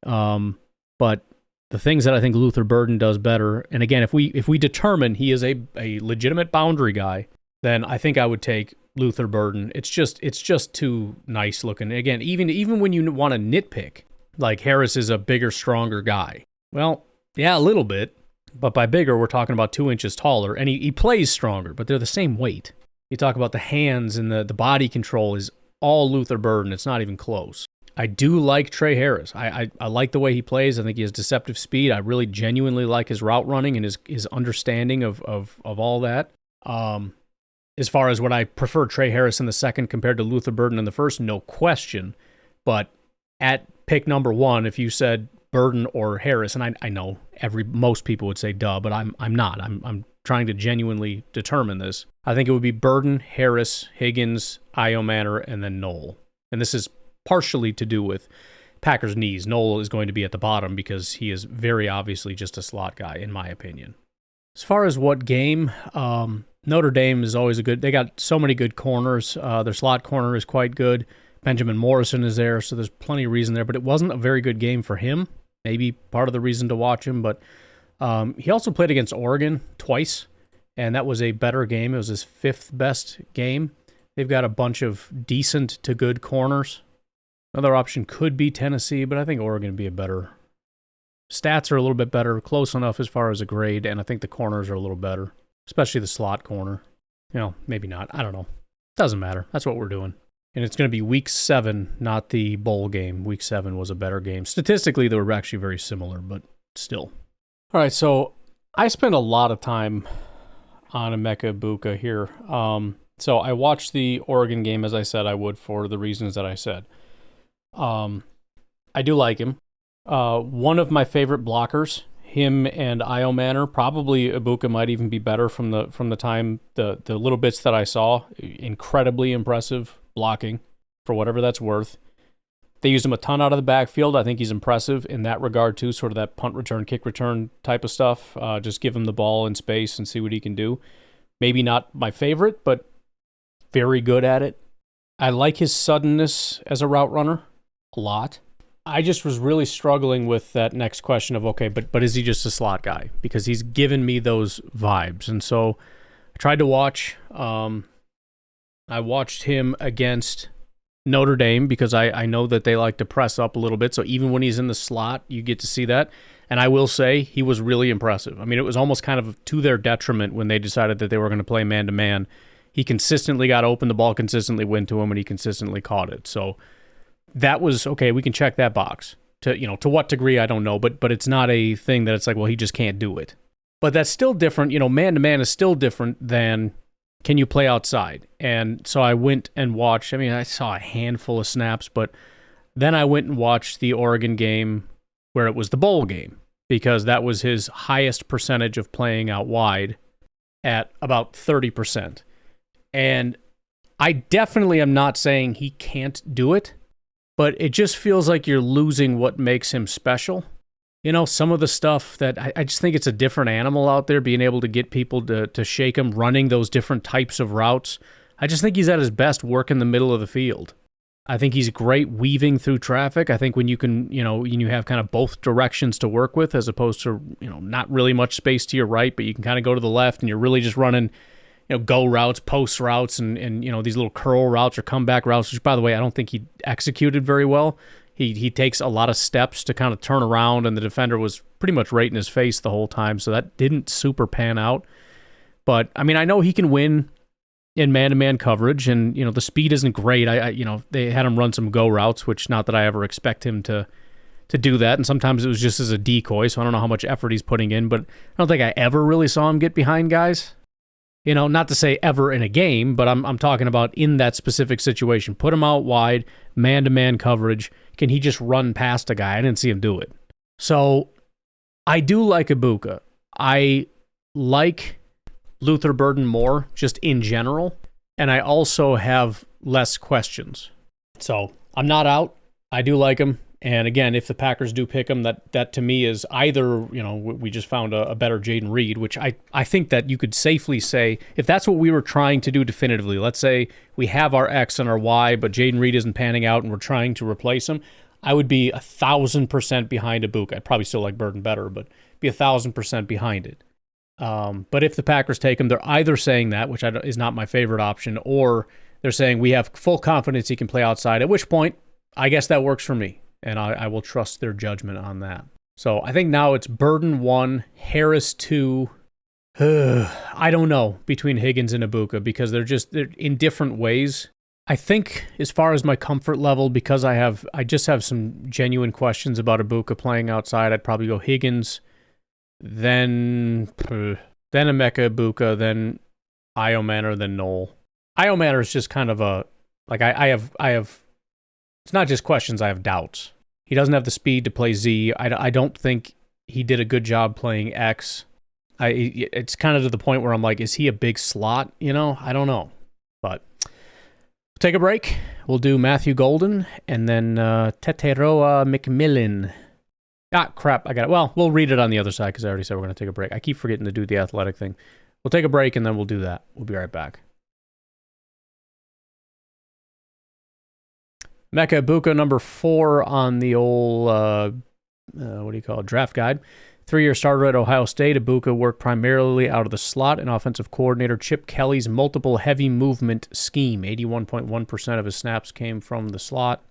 But the things that I think Luther Burden does better, and again, if we determine he is a legitimate boundary guy, then I think I would take Luther Burden. It's just too nice looking. Again, even when you want to nitpick, like Harris is a bigger, stronger guy. Well, yeah, a little bit. But by bigger, we're talking about 2 inches taller, and he plays stronger, but they're the same weight. You talk about the hands and the body control is all Luther Burden. It's not even close. I do like Trey Harris. I like the way he plays. I think he has deceptive speed. I really genuinely like his route running and his understanding of all that. As far as what I prefer Trey Harris in the second compared to Luther Burden in the first, no question. But at pick number 1, if you said Burden or Harris, and I know most people would say duh, but I'm not. I'm trying to genuinely determine this. I think it would be Burden, Harris, Higgins, IO Manor, and then Knoll. And this is partially to do with Packers' knees. Knoll is going to be at the bottom because he is very obviously just a slot guy, in my opinion. As far as what game, Notre Dame is always they got so many good corners. Their slot corner is quite good. Benjamin Morrison is there, so there's plenty of reason there, but it wasn't a very good game for him. Maybe part of the reason to watch him, but he also played against Oregon twice, and that was a better game. It was his 5th best game. They've got a bunch of decent to good corners. Another option could be Tennessee, but I think Oregon would be a better. Stats are a little bit better, close enough as far as a grade, and I think the corners are a little better, especially the slot corner. Maybe not. I don't know. Doesn't matter. That's what we're doing. And it's going to be week 7, not the bowl game. Week 7 was a better game. Statistically, they were actually very similar, but still. All right, so I spent a lot of time on a Mecca Bucha here. So I watched the Oregon game, as I said I would, for the reasons that I said. I do like him. One of my favorite blockers, him and IO Manor. Probably Bucha might even be better from the time, the little bits that I saw. Incredibly impressive blocking, for whatever that's worth. They used him a ton out of the backfield. I think he's impressive in that regard too, sort of that punt return, kick return type of stuff. Just give him the ball in space and see what he can do. Maybe not my favorite, but very good at it. I like his suddenness as a route runner a lot. I just was really struggling with that next question of, okay, but is he just a slot guy? Because he's given me those vibes. And so I tried to watch. I watched him against Notre Dame because I know that they like to press up a little bit. So even when he's in the slot, you get to see that. And I will say he was really impressive. I mean, it was almost kind of to their detriment when they decided that they were going to play man-to-man. He consistently got open, the ball consistently went to him, and he consistently caught it. So that was, okay, we can check that box. To what degree, I don't know, but it's not a thing that it's like, well, he just can't do it. But that's still different. Man-to-man is still different than can you play outside? And so I went and watched. I mean, I saw a handful of snaps, but then I went and watched the Oregon game where it was the bowl game because that was his highest percentage of playing out wide at about 30%. And I definitely am not saying he can't do it, but it just feels like you're losing what makes him special. Some of the stuff that I just think it's a different animal out there, being able to get people to shake him, running those different types of routes. I just think he's at his best working the middle of the field. I think he's great weaving through traffic. I think when you can, when you have kind of both directions to work with, as opposed to, not really much space to your right, but you can kind of go to the left and you're really just running, go routes, post routes, and these little curl routes or comeback routes, which, by the way, I don't think he executed very well. He takes a lot of steps to kind of turn around, and the defender was pretty much right in his face the whole time, so that didn't super pan out. But, I mean, I know he can win in man-to-man coverage, and, the speed isn't great. They had him run some go routes, which not that I ever expect him to do that, and sometimes it was just as a decoy, so I don't know how much effort he's putting in, but I don't think I ever really saw him get behind guys. Not to say ever in a game, but I'm talking about in that specific situation. Put him out wide, man-to-man coverage. Can he just run past a guy? I didn't see him do it. So I do like Ibuka. I like Luther Burden more, just in general, and I also have less questions. So I'm not out. I do like him. And again, if the Packers do pick him, that to me is either, we just found a better Jaden Reed, which I think that you could safely say, if that's what we were trying to do definitively, let's say we have our X and our Y, but Jaden Reed isn't panning out and we're trying to replace him, I would be 1,000% behind Ibuka. I'd probably still like Burden better, but be 1,000% behind it. But if the Packers take him, they're either saying that, which is not my favorite option, or they're saying we have full confidence he can play outside, at which point, I guess that works for me. And I will trust their judgment on that. So I think now it's Burden 1, Harris 2. I don't know between Higgins and Ibuka because they're in different ways. I think as far as my comfort level, because I just have some genuine questions about Ibuka playing outside, I'd probably go Higgins, then a Mecca Bucha, then IO Manor, then Noel. IO Manor is just kind of I have. It's not just questions, I have doubts. He doesn't have the speed to play Z. I don't think he did a good job playing X. It's kind of to the point where I'm like, is he a big slot? I don't know. But we'll take a break. We'll do Matthew Golden and then Teteroa McMillan. Crap, I got it. Well, we'll read it on the other side because I already said we're going to take a break. I keep forgetting to do the athletic thing. We'll take a break and then we'll do that. We'll be right back. Mecca Bucha, number 4 on the old, draft guide. 3-year starter at Ohio State, Ibuka worked primarily out of the slot and offensive coordinator Chip Kelly's multiple heavy movement scheme. 81.1% of his snaps came from the slot.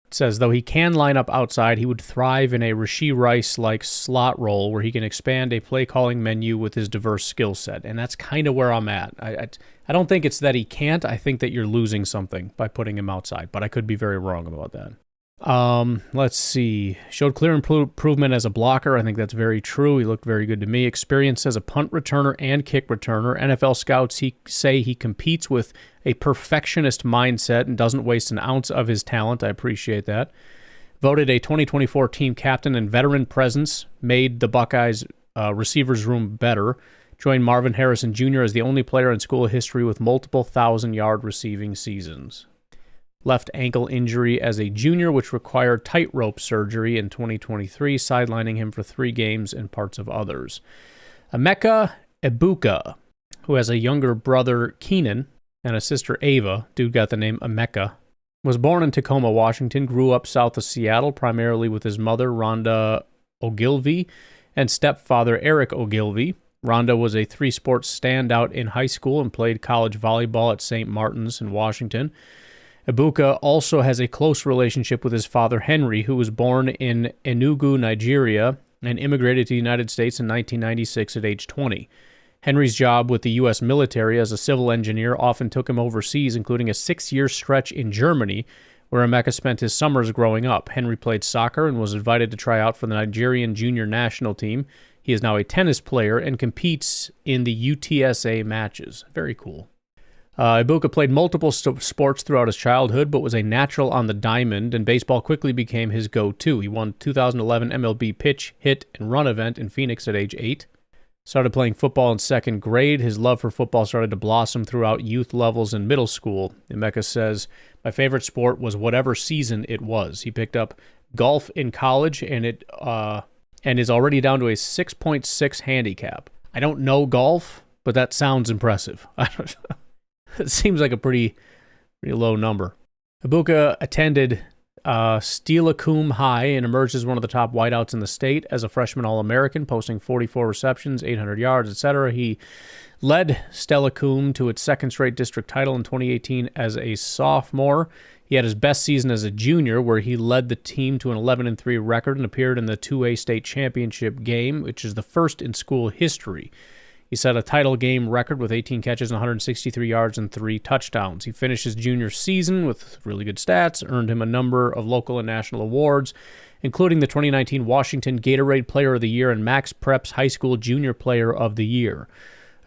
It says, though he can line up outside, he would thrive in a Rashee Rice-like slot role where he can expand a play-calling menu with his diverse skill set. And that's kind of where I'm at. I don't think it's that he can't. I think that you're losing something by putting him outside, but I could be very wrong about that. Let's see. Showed clear improvement as a blocker. I think that's very true. He looked very good to me. Experience as a punt returner and kick returner. NFL scouts say he competes with a perfectionist mindset and doesn't waste an ounce of his talent. I appreciate that. Voted a 2024 team captain and veteran presence. Made the Buckeyes receivers room better. Joined Marvin Harrison Jr. as the only player in school history with multiple 1,000-yard receiving seasons. Left ankle injury as a junior, which required tightrope surgery in 2023, sidelining him for 3 games and parts of others. Emeka Ibuka, who has a younger brother, Keenan, and a sister, Ava, dude got the name Emeka, was born in Tacoma, Washington, grew up south of Seattle, primarily with his mother, Rhonda Ogilvie, and stepfather, Eric Ogilvie. Rhonda was a 3-sports standout in high school and played college volleyball at St. Martin's in Washington. Ibuka also has a close relationship with his father, Henry, who was born in Enugu, Nigeria, and immigrated to the United States in 1996 at age 20. Henry's job with the U.S. military as a civil engineer often took him overseas, including a 6-year stretch in Germany, where Emeka spent his summers growing up. Henry played soccer and was invited to try out for the Nigerian junior national team. He is now a tennis player and competes in the UTSA matches. Very cool. Ibuka played multiple sports throughout his childhood, but was a natural on the diamond, and baseball quickly became his go-to. He won 2011 MLB pitch, hit, and run event in Phoenix at age 8. Started playing football in 2nd grade. His love for football started to blossom throughout youth levels in middle school. Emeka says, my favorite sport was whatever season it was. He picked up golf in college, and is already down to a 6.6 handicap. I don't know golf, but that sounds impressive. It seems like a pretty low number. Ibuka attended Steilacoom High and emerged as one of the top wideouts in the state as a freshman All-American, posting 44 receptions, 800 yards, etc. He led Steilacoom to its second straight district title in 2018 as a sophomore. He had his best season as a junior, where he led the team to an 11-3 record and appeared in the 2A state championship game, which is the first in school history. He set a title game record with 18 catches and 163 yards and 3 touchdowns. He finished his junior season with really good stats, earned him a number of local and national awards, including the 2019 Washington Gatorade Player of the Year and Max Preps High School Junior Player of the Year.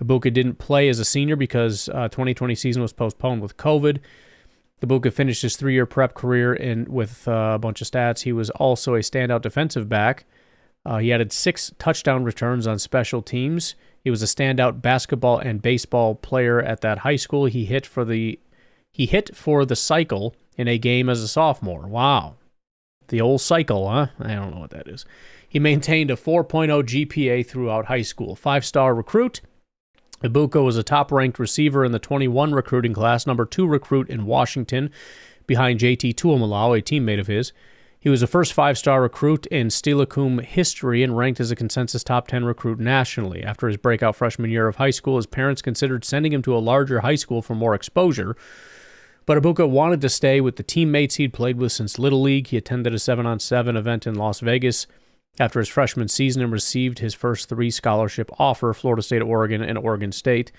Bucha didn't play as a senior because 2020 season was postponed with COVID. Bucha finished his 3-year prep career with a bunch of stats. He was also a standout defensive back. He added 6 touchdown returns on special teams. He was a standout basketball and baseball player at that high school. He hit for the cycle in a game as a sophomore. Wow. The old cycle, huh? I don't know what that is. He maintained a 4.0 GPA throughout high school. 5-star recruit. Bucha was a top-ranked receiver in the 21 recruiting class, number 2 recruit in Washington, behind JT Tuimalau, a teammate of his. He was the first 5-star recruit in Steilacoom history and ranked as a consensus top 10 recruit nationally. After his breakout freshman year of high school, his parents considered sending him to a larger high school for more exposure. But Bucha wanted to stay with the teammates he'd played with since Little League. He attended a 7-on-7 event in Las Vegas after his freshman season and received his first 3 scholarship offer, Florida State, Oregon, and Oregon State,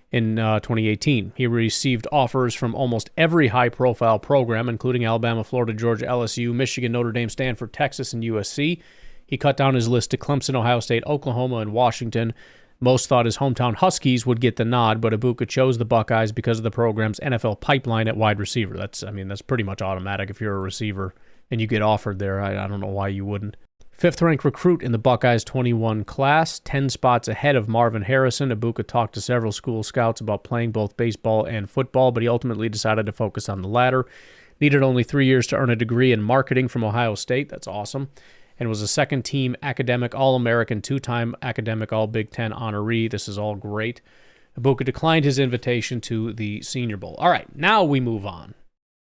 in 2018. He received offers from almost every high-profile program, including Alabama, Florida, Georgia, LSU, Michigan, Notre Dame, Stanford, Texas, and USC. He cut down his list to Clemson, Ohio State, Oklahoma, and Washington. Most thought his hometown Huskies would get the nod, but Bucha chose the Buckeyes because of the program's NFL pipeline at wide receiver. That's pretty much automatic if you're a receiver and you get offered there. I don't know why you wouldn't. 5th-ranked recruit in the Buckeyes 21 class, 10 spots ahead of Marvin Harrison. Bucha talked to several school scouts about playing both baseball and football, but he ultimately decided to focus on the latter. Needed only 3 years to earn a degree in marketing from Ohio State. That's awesome. And was a second-team academic All-American, 2-time academic All-Big Ten honoree. This is all great. Bucha declined his invitation to the Senior Bowl. All right, now we move on.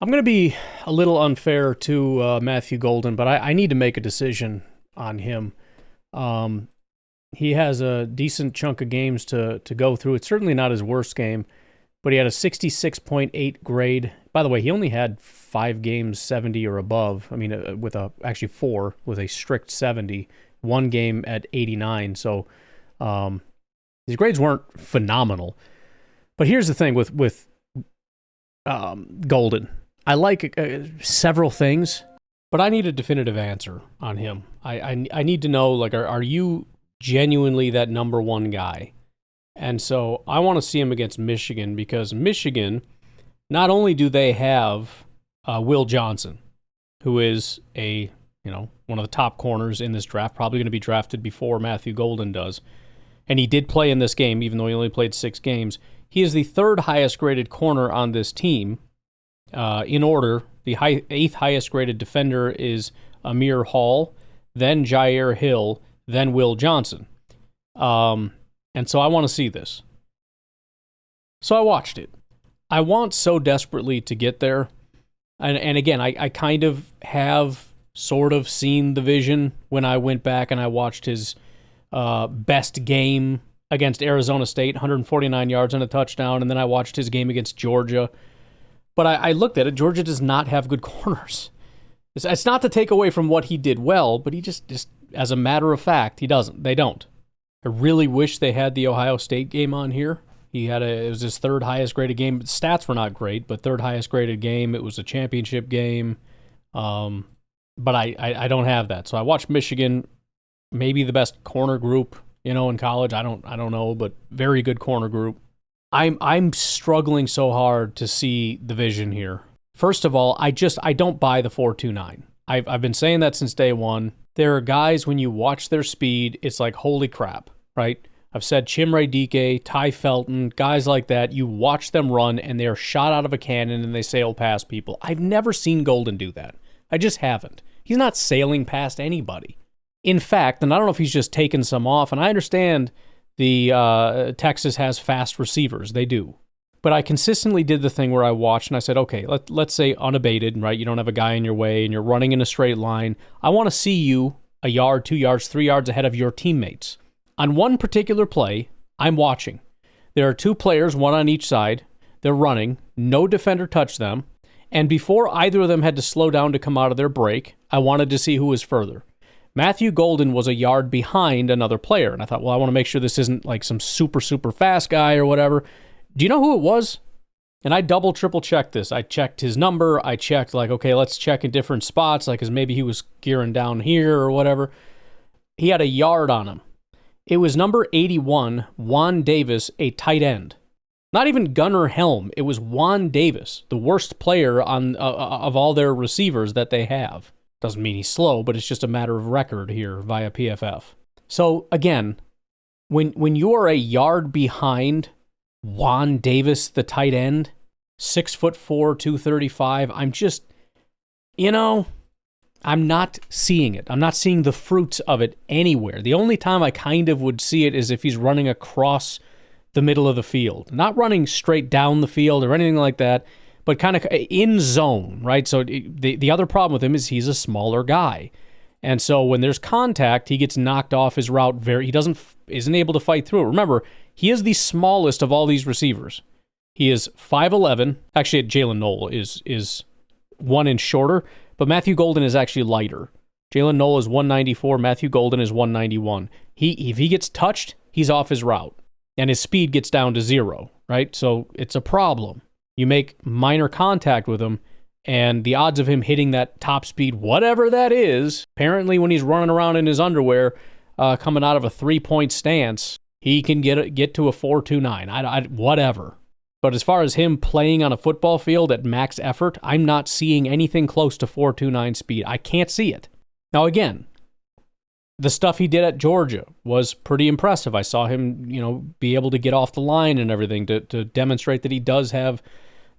I'm going to be a little unfair to Matthew Golden, but I need to make a decision on him. He has a decent chunk of games to go through. It's certainly not his worst game, but he had a 66.8 grade. By the way, he only had 5 games 70 or above. Actually 4 with a strict 70. 1 game at 89. So his grades weren't phenomenal. But here's the thing with Golden. I like several things, but I need a definitive answer on him. I need to know, are you genuinely that number 1 guy? And so I want to see him against Michigan, because Michigan, not only do they have Will Johnson, who is one of the top corners in this draft, probably going to be drafted before Matthew Golden does. And he did play in this game, even though he only played 6 games. He is the 3rd highest graded corner on this team. In order, the 8th highest graded defender is Amir Hall, then Jair Hill, then Will Johnson. And so I want to see this. So I watched it. I want so desperately to get there. And again, I kind of have sort of seen the vision when I went back and I watched his best game against Arizona State, 149 yards and a touchdown, and then I watched his game against Georgia. But I looked at it. Georgia does not have good corners. It's not to take away from what he did well, but he just as a matter of fact, he doesn't. They don't. I really wish they had the Ohio State game on here. It was his 3rd highest graded game. Stats were not great, but 3rd highest graded game. It was a championship game. But I don't have that. So I watched Michigan, maybe the best corner group, in college. I don't know, but very good corner group. I'm struggling so hard to see the vision here. First of all, I don't buy the 4.29. I've been saying that since day one. There are guys, when you watch their speed, it's like, holy crap, right? I've said Chimere Dike, Ty Felton, guys like that, you watch them run and they're shot out of a cannon and they sail past people. I've never seen Golden do that. I just haven't. He's not sailing past anybody. In fact, and I don't know if he's just taken some off, and I understand the Texas has fast receivers. They do. But I consistently did the thing where I watched and I said, okay, let's say unabated, right? You don't have a guy in your way and you're running in a straight line. I want to see you a yard, 2 yards, 3 yards ahead of your teammates. On one particular play, I'm watching. There are 2 players, one on each side. They're running. No defender touched them. And before either of them had to slow down to come out of their break, I wanted to see who was further. Matthew Golden was a yard behind another player. And I thought, well, I want to make sure this isn't like some super, super fast guy or whatever. Do you know who it was? And I double, triple checked this. I checked his number. I checked like, okay, let's check in different spots, like, because maybe he was gearing down here or whatever. He had a yard on him. It was number 81, Juan Davis, a tight end. Not even Gunnar Helm. It was Juan Davis, the worst player on of all their receivers that they have. Doesn't mean he's slow, but it's just a matter of record here via PFF. So again, when you are a yard behind Juan Davis, the tight end, 6'4", 235. I'm just, I'm not seeing it. I'm not seeing the fruits of it anywhere. The only time I kind of would see it is if he's running across the middle of the field, not running straight down the field or anything like that, but kind of in zone, right? So the other problem with him is he's a smaller guy. And so when there's contact, he gets knocked off his route. He isn't able to fight through it. Remember, he is the smallest of all these receivers. He is 5'11". Actually, Jalen Noel is 1 inch shorter, but Matthew Golden is actually lighter. Jalen Noel is 194. Matthew Golden is 191. If he gets touched, he's off his route, and his speed gets down to 0, right? So it's a problem. You make minor contact with him, and the odds of him hitting that top speed, whatever that is, apparently when he's running around in his underwear, coming out of a 3-point stance, he can get to a 4.29. Whatever. But as far as him playing on a football field at max effort, I'm not seeing anything close to 4.29 speed. I can't see it. Now again, the stuff he did at Georgia was pretty impressive. I saw him, be able to get off the line and everything to demonstrate that he does have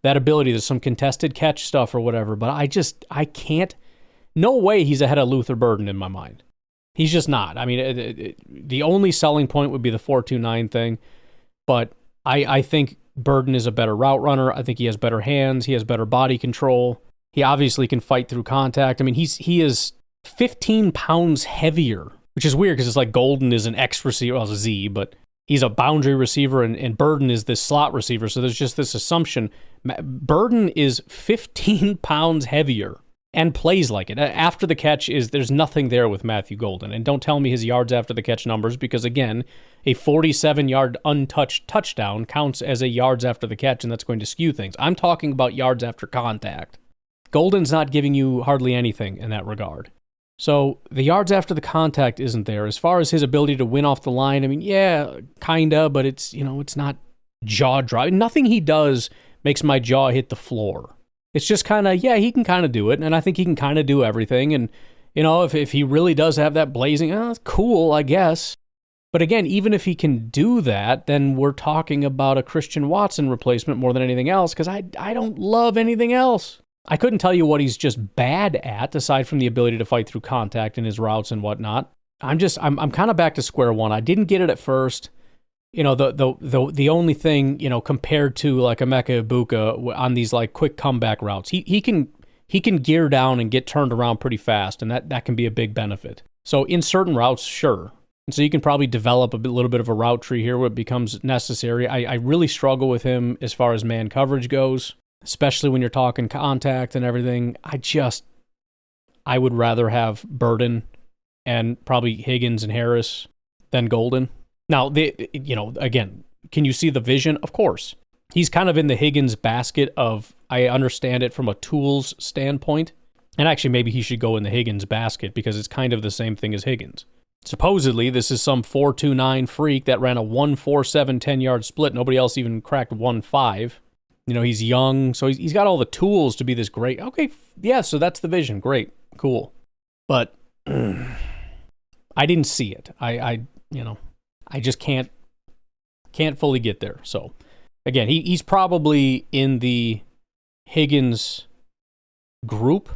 that ability. There's some contested catch stuff or whatever, but I can't, no way he's ahead of Luther Burden in my mind. He's just not. I mean, the only selling point would be the 4.29 thing, but I think Burden is a better route runner. I think he has better hands. He has better body control. He obviously can fight through contact. I mean, he is 15 pounds heavier, which is weird because it's like Golden is an X receiver, well, it's a Z, but he's a boundary receiver and Burden is this slot receiver. So there's just this assumption. Burden is 15 pounds heavier and plays like it. After the catch there's nothing there with Matthew Golden. And don't tell me his yards after the catch numbers, because again, a 47-yard untouched touchdown counts as a yards after the catch, and that's going to skew things. I'm talking about yards after contact. Golden's not giving you hardly anything in that regard. So the yards after the contact isn't there. As far as his ability to win off the line, I mean, yeah, kinda, but it's not jaw-dropping. Nothing he does makes my jaw hit the floor. It's just kind of, yeah, he can kind of do it, and I think he can kind of do everything. And, if he really does have that blazing, that's cool, I guess. But again, even if he can do that, then we're talking about a Christian Watson replacement more than anything else, because I don't love anything else. I couldn't tell you what he's just bad at, aside from the ability to fight through contact in his routes and whatnot. I'm kind of back to square one. I didn't get it at first. The only thing, compared to like a Mecca Bucha on these like quick comeback routes, he can gear down and get turned around pretty fast, and that can be a big benefit. So in certain routes, sure. And so you can probably develop a little bit of a route tree here where it becomes necessary. I really struggle with him as far as man coverage goes, especially when you're talking contact and everything. I would rather have Burden and probably Higgins and Harris than Golden. Now, again, can you see the vision? Of course. He's kind of in the Higgins basket of, I understand it from a tools standpoint. And actually, maybe he should go in the Higgins basket because it's kind of the same thing as Higgins. Supposedly, this is some 4.29 freak that ran a 1.47 10-yard split. Nobody else even cracked 1.5. He's young, so he's got all the tools to be this great. Okay, yeah, so that's the vision. Great, cool. But I didn't see it. I just can't fully get there. So, again, he's probably in the Higgins group,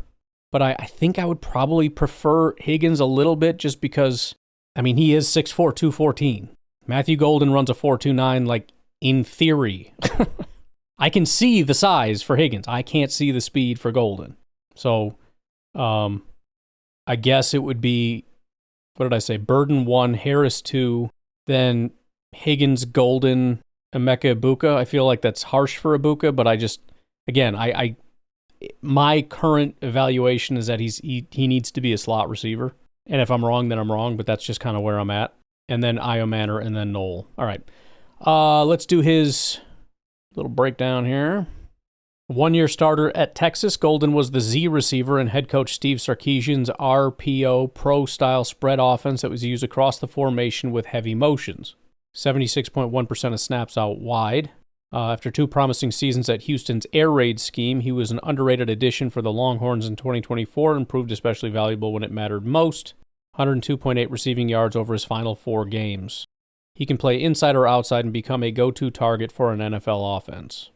but I think I would probably prefer Higgins a little bit just because, he is 6'4", 214. Matthew Golden runs a 4.29, like, in theory. I can see the size for Higgins. I can't see the speed for Golden. So I guess it would be, what did I say? Burden 1, Harris 2, then Higgins, Golden, and Mecca Bucha. I feel like that's harsh for Bucha, but I just, again, my current evaluation is that he needs to be a slot receiver. And if I'm wrong, then I'm wrong, but that's just kind of where I'm at. And then IO Manor, and then Knoll. All right. Let's do his little breakdown here. 1-year starter at Texas, Golden was the Z receiver in head coach Steve Sarkisian's RPO pro-style spread offense that was used across the formation with heavy motions. 76.1% of snaps out wide. After 2 promising seasons at Houston's air raid scheme, he was an underrated addition for the Longhorns in 2024 and proved especially valuable when it mattered most. 102.8 receiving yards over his final 4 games. He can play inside or outside and become a go-to target for an NFL offense.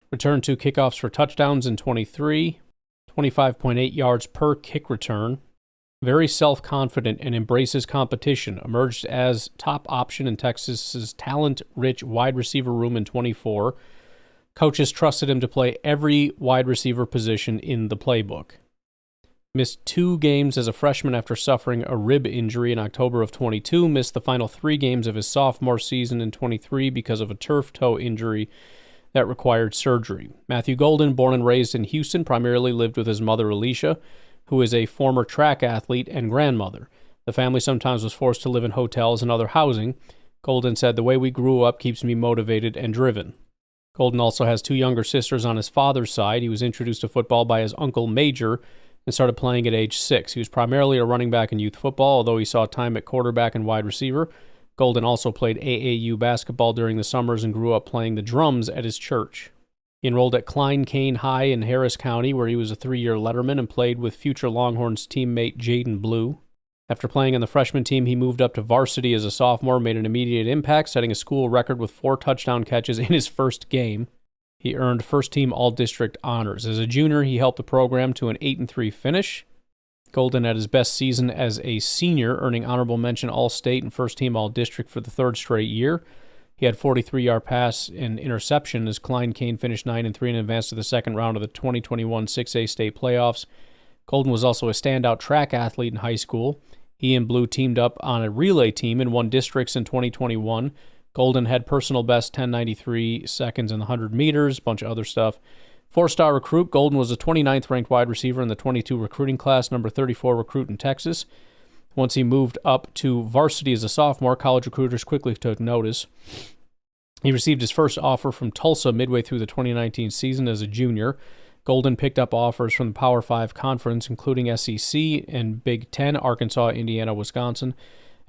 Returned 2 kickoffs for touchdowns in 23, 25.8 yards per kick return. Very self-confident and embraces competition. Emerged as top option in Texas's talent-rich wide receiver room in 24. Coaches trusted him to play every wide receiver position in the playbook. Missed 2 games as a freshman after suffering a rib injury in October of 22. Missed the final 3 games of his sophomore season in 23 because of a turf toe injury that required surgery. Matthew Golden, born and raised in Houston, primarily lived with his mother, Alicia, who is a former track athlete and grandmother. The family sometimes was forced to live in hotels and other housing. Golden said, "The way we grew up keeps me motivated and driven." Golden also has 2 younger sisters on his father's side. He was introduced to football by his uncle Major and started playing at age 6. He was primarily a running back in youth football, although he saw time at quarterback and wide receiver. Golden also played AAU basketball during the summers and grew up playing the drums at his church. He enrolled at Klein Cain High in Harris County, where he was a 3-year letterman and played with future Longhorns teammate Jaden Blue. After playing on the freshman team, he moved up to varsity as a sophomore, made an immediate impact, setting a school record with 4 touchdown catches in his first game. He earned first-team All-District honors. As a junior, he helped the program to an 8-3 finish. Golden had his best season as a senior, earning honorable mention All-State and first-team All-District for the 3rd straight year. He had 43-yard pass and interception as Klein Cain finished 9-3 and advanced to the second round of the 2021 6A state playoffs. Golden was also a standout track athlete in high school. He and Blue teamed up on a relay team and won districts in 2021. Golden had personal best 10:93 seconds in the 100 meters, a bunch of other stuff. 4-star recruit, Golden was the 29th ranked wide receiver in the 22 recruiting class, number 34 recruit in Texas. Once he moved up to varsity as a sophomore, college recruiters quickly took notice. He received his first offer from Tulsa midway through the 2019 season as a junior. Golden picked up offers from the Power 5 conference, including SEC and Big Ten, Arkansas, Indiana, Wisconsin.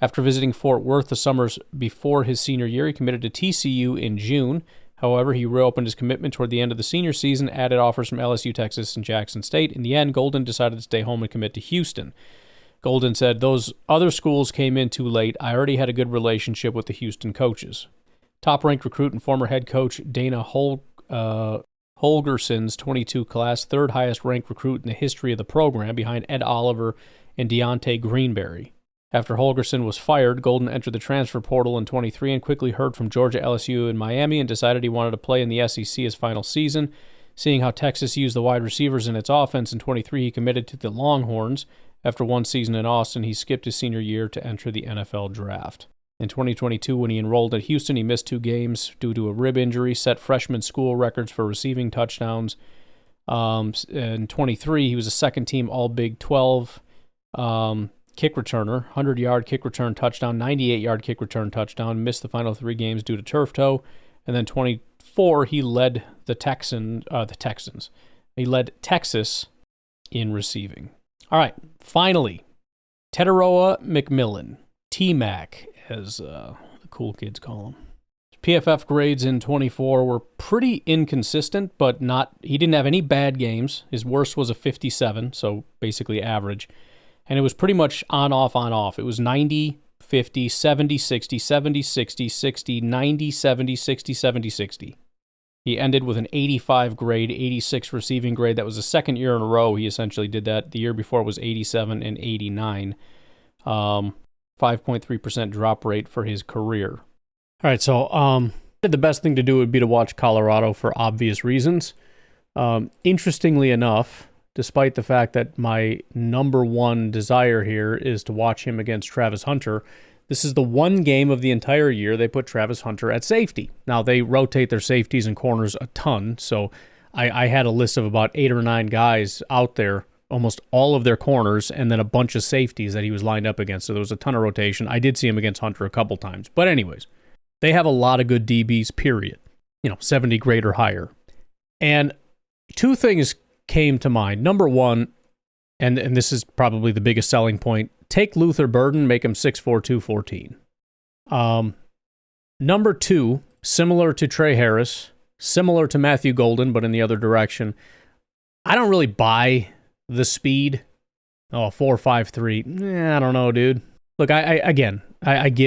After visiting Fort Worth the summers before his senior year, he committed to TCU in June. However, he reopened his commitment toward the end of the senior season, added offers from LSU, Texas, and Jackson State. In the end, Golden decided to stay home and commit to Houston. Golden said, "Those other schools came in too late. I already had a good relationship with the Houston coaches." Top-ranked recruit and former head coach Dana Holgerson's 22 class, 3rd highest-ranked recruit in the history of the program, behind Ed Oliver and Deontay Greenberry. After Holgerson was fired, Golden entered the transfer portal in 23 and quickly heard from Georgia, LSU, and Miami and decided he wanted to play in the SEC his final season. Seeing how Texas used the wide receivers in its offense in 23, he committed to the Longhorns. After 1 season in Austin, he skipped his senior year to enter the NFL draft. In 2022, when he enrolled at Houston, he missed 2 games due to a rib injury, set freshman school records for receiving touchdowns. In 23, he was a second-team All-Big 12 kick returner, 100-yard kick return touchdown, 98-yard kick return touchdown, missed the final 3 games due to turf toe. And then 24, he led the Texans. He led Texas in receiving. All right, finally, Teteroa McMillan, T-Mac, as the cool kids call him. PFF grades in 24 were pretty inconsistent, but he didn't have any bad games. His worst was a 57, so basically average. And it was pretty much on, off. It was 90, 50, 70, 60, 70, 60, 60, 90, 70, 60, 70, 60. He ended with an 85 grade, 86 receiving grade. That was the 2nd year in a row he essentially did that. The year before was 87 and 89. 5.3% drop rate for his career. All right, so The best thing to do would be to watch Colorado for obvious reasons. Interestingly enough, despite the fact that my number one desire here is to watch him against Travis Hunter, this is the one game of the entire year they put Travis Hunter at safety. Now, they rotate their safeties and corners a ton, so I had a list of about 8 or 9 guys out there, almost all of their corners, and then a bunch of safeties that he was lined up against, so there was a ton of rotation. I did see him against Hunter a couple times. But anyways, they have a lot of good DBs, period. 70 grade or higher. And 2 things came to mind. Number one, and this is probably the biggest selling point, take Luther Burden, make him 6'4", 214. Number 2, similar to Trey Harris, similar to Matthew Golden, but in the other direction, I don't really buy the speed. 4.53. I don't know, dude. Look, I get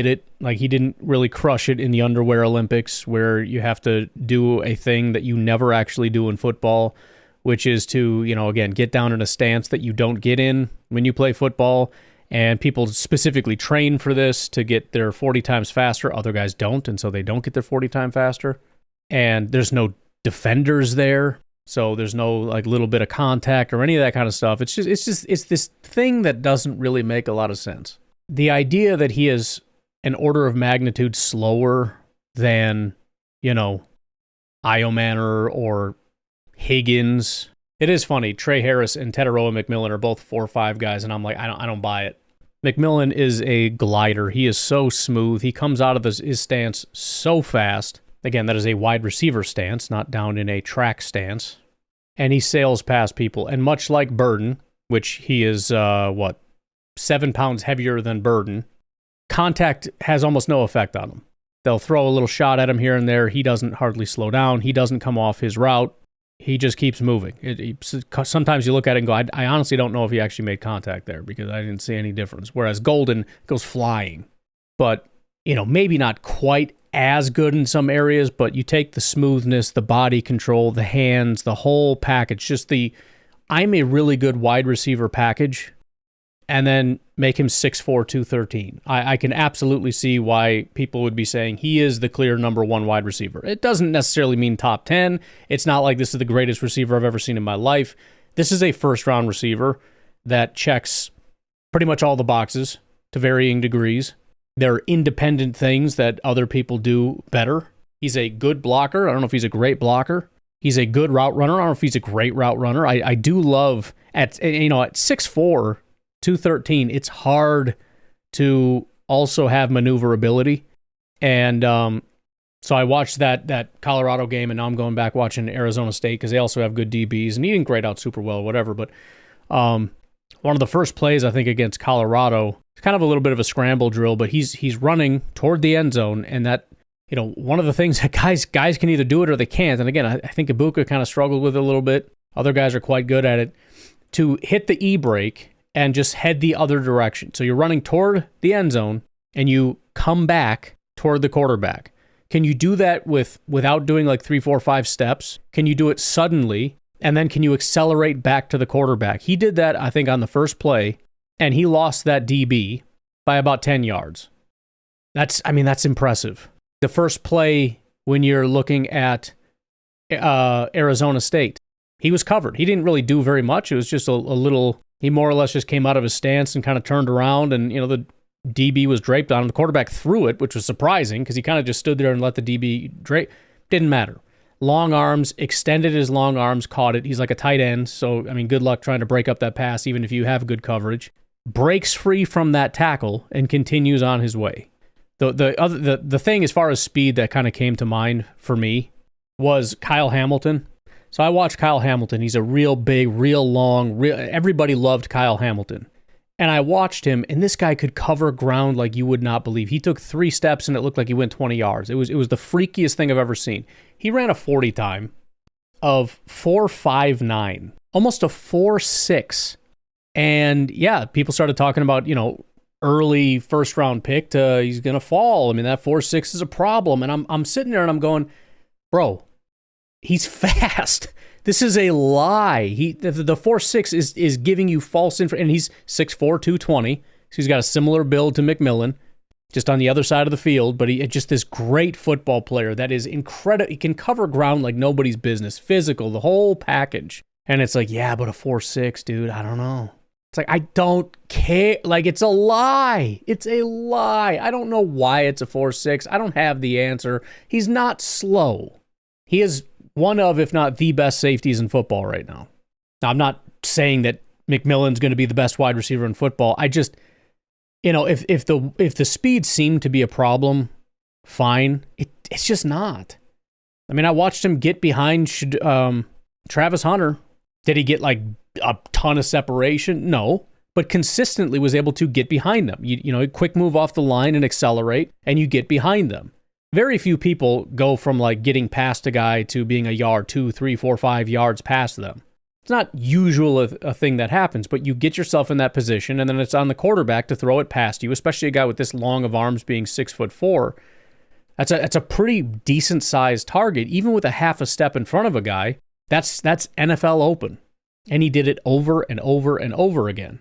it. Like, he didn't really crush it in the underwear Olympics, where you have to do a thing that you never actually do in football, which is to, again, get down in a stance that you don't get in when you play football. And people specifically train for this to get their 40 times faster. Other guys don't, and so they don't get their 40 times faster. And there's no defenders there, so there's no little bit of contact or any of that kind of stuff. It's this thing that doesn't really make a lot of sense. The idea that he is an order of magnitude slower than, IO Manor or Higgins. It is funny. Trey Harris and Teteroa McMillan are both 4.5 guys, and I'm like, I don't buy it. McMillan is a glider. He is so smooth. He comes out of his stance so fast. Again, that is a wide receiver stance, not down in a track stance. And he sails past people. And much like Burden, which he is, 7 pounds heavier than Burden, contact has almost no effect on him. They'll throw a little shot at him here and there. He doesn't hardly slow down. He doesn't come off his route. He just keeps moving. Sometimes you look at it and go, I honestly don't know if he actually made contact there because I didn't see any difference. Whereas Golden goes flying. But, maybe not quite as good in some areas, but you take the smoothness, the body control, the hands, the whole package, I'm a really good wide receiver package, and then make him 6'4", 213. I can absolutely see why people would be saying he is the clear number one wide receiver. It doesn't necessarily mean top 10. It's not like this is the greatest receiver I've ever seen in my life. This is a first-round receiver that checks pretty much all the boxes to varying degrees. There are independent things that other people do better. He's a good blocker. I don't know if he's a great blocker. He's a good route runner. I don't know if he's a great route runner. I do love, at 6'4", 213, it's hard to also have maneuverability. And so I watched that Colorado game, and now I'm going back watching Arizona State because they also have good DBs, and he didn't grade out super well, whatever. But one of the first plays, I think, against Colorado, it's kind of a little bit of a scramble drill, but he's running toward the end zone, and that, one of the things that guys can either do it or they can't. And again, I think Bucha kind of struggled with it a little bit. Other guys are quite good at it. To hit the e-brake and just head the other direction. So you're running toward the end zone, and you come back toward the quarterback. Can you do that without doing 3, 4, 5 steps? Can you do it suddenly? And then can you accelerate back to the quarterback? He did that, I think, on the first play, and he lost that DB by about 10 yards. That's impressive. The first play, when you're looking at Arizona State, he was covered. He didn't really do very much. It was just a little, he more or less just came out of his stance and kind of turned around, and, the DB was draped on him. The quarterback threw it, which was surprising because he kind of just stood there and let the DB drape. Didn't matter. Long arms, extended his long arms, caught it. He's like a tight end, so, good luck trying to break up that pass, even if you have good coverage. Breaks free from that tackle and continues on his way. The thing as far as speed that kind of came to mind for me was Kyle Hamilton. So I watched Kyle Hamilton. He's a real big, real long, everybody loved Kyle Hamilton. And I watched him, and this guy could cover ground like you would not believe. He took 3 steps, and it looked like he went 20 yards. It was the freakiest thing I've ever seen. He ran a 40 time of 4.59, almost a 4.6. And yeah, people started talking about, early first round pick to he's going to fall. That 4.6 is a problem. And I'm sitting there and I'm going, bro, he's fast. This is a lie. The 4.6 is giving you false information. And he's 6'4", 220. So he's got a similar build to McMillan. just on the other side of the field, but he just this great football player that is incredible. He can cover ground like nobody's business, physical, the whole package. And it's like, yeah, but a 4.6, dude, I don't know. It's like, I don't care. Like, it's a lie. It's a lie. I don't know why it's a 4.6. I don't have the answer. He's not slow. He is one of, if not the best safeties in football right now. Now, I'm not saying that McMillan's going to be the best wide receiver in football. I just, if the speed seemed to be a problem, fine. It's just not. I mean, I watched him get behind Travis Hunter. Did he get like a ton of separation? No, but consistently was able to get behind them. You quick move off the line and accelerate, and you get behind them. Very few people go from like getting past a guy to being a yard, 2, 3, 4, 5 yards past them. It's not usual a thing that happens, but you get yourself in that position, and then it's on the quarterback to throw it past you, especially a guy with this long of arms being 6'4". That's a pretty decent sized target, even with a half a step in front of a guy. That's NFL open. And he did it over and over and over again.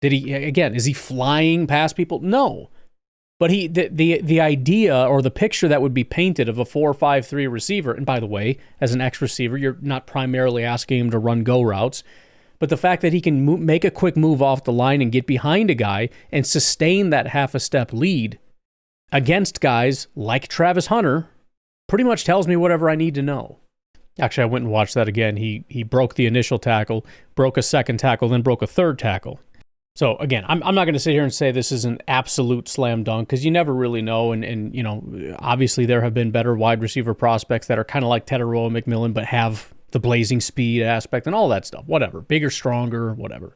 Is he flying past people? No. But the idea or the picture that would be painted of a 4.53 receiver, and by the way, as an X receiver, you're not primarily asking him to run go routes, but the fact that he can make a quick move off the line and get behind a guy and sustain that half a step lead against guys like Travis Hunter pretty much tells me whatever I need to know. Actually, I went and watched that again. He broke the initial tackle, broke a second tackle, then broke a third tackle. So again, I'm not going to sit here and say this is an absolute slam dunk because you never really know. And obviously there have been better wide receiver prospects that are kind of like Teteroa McMillan, but have the blazing speed aspect and all that stuff. Whatever, bigger, stronger, whatever.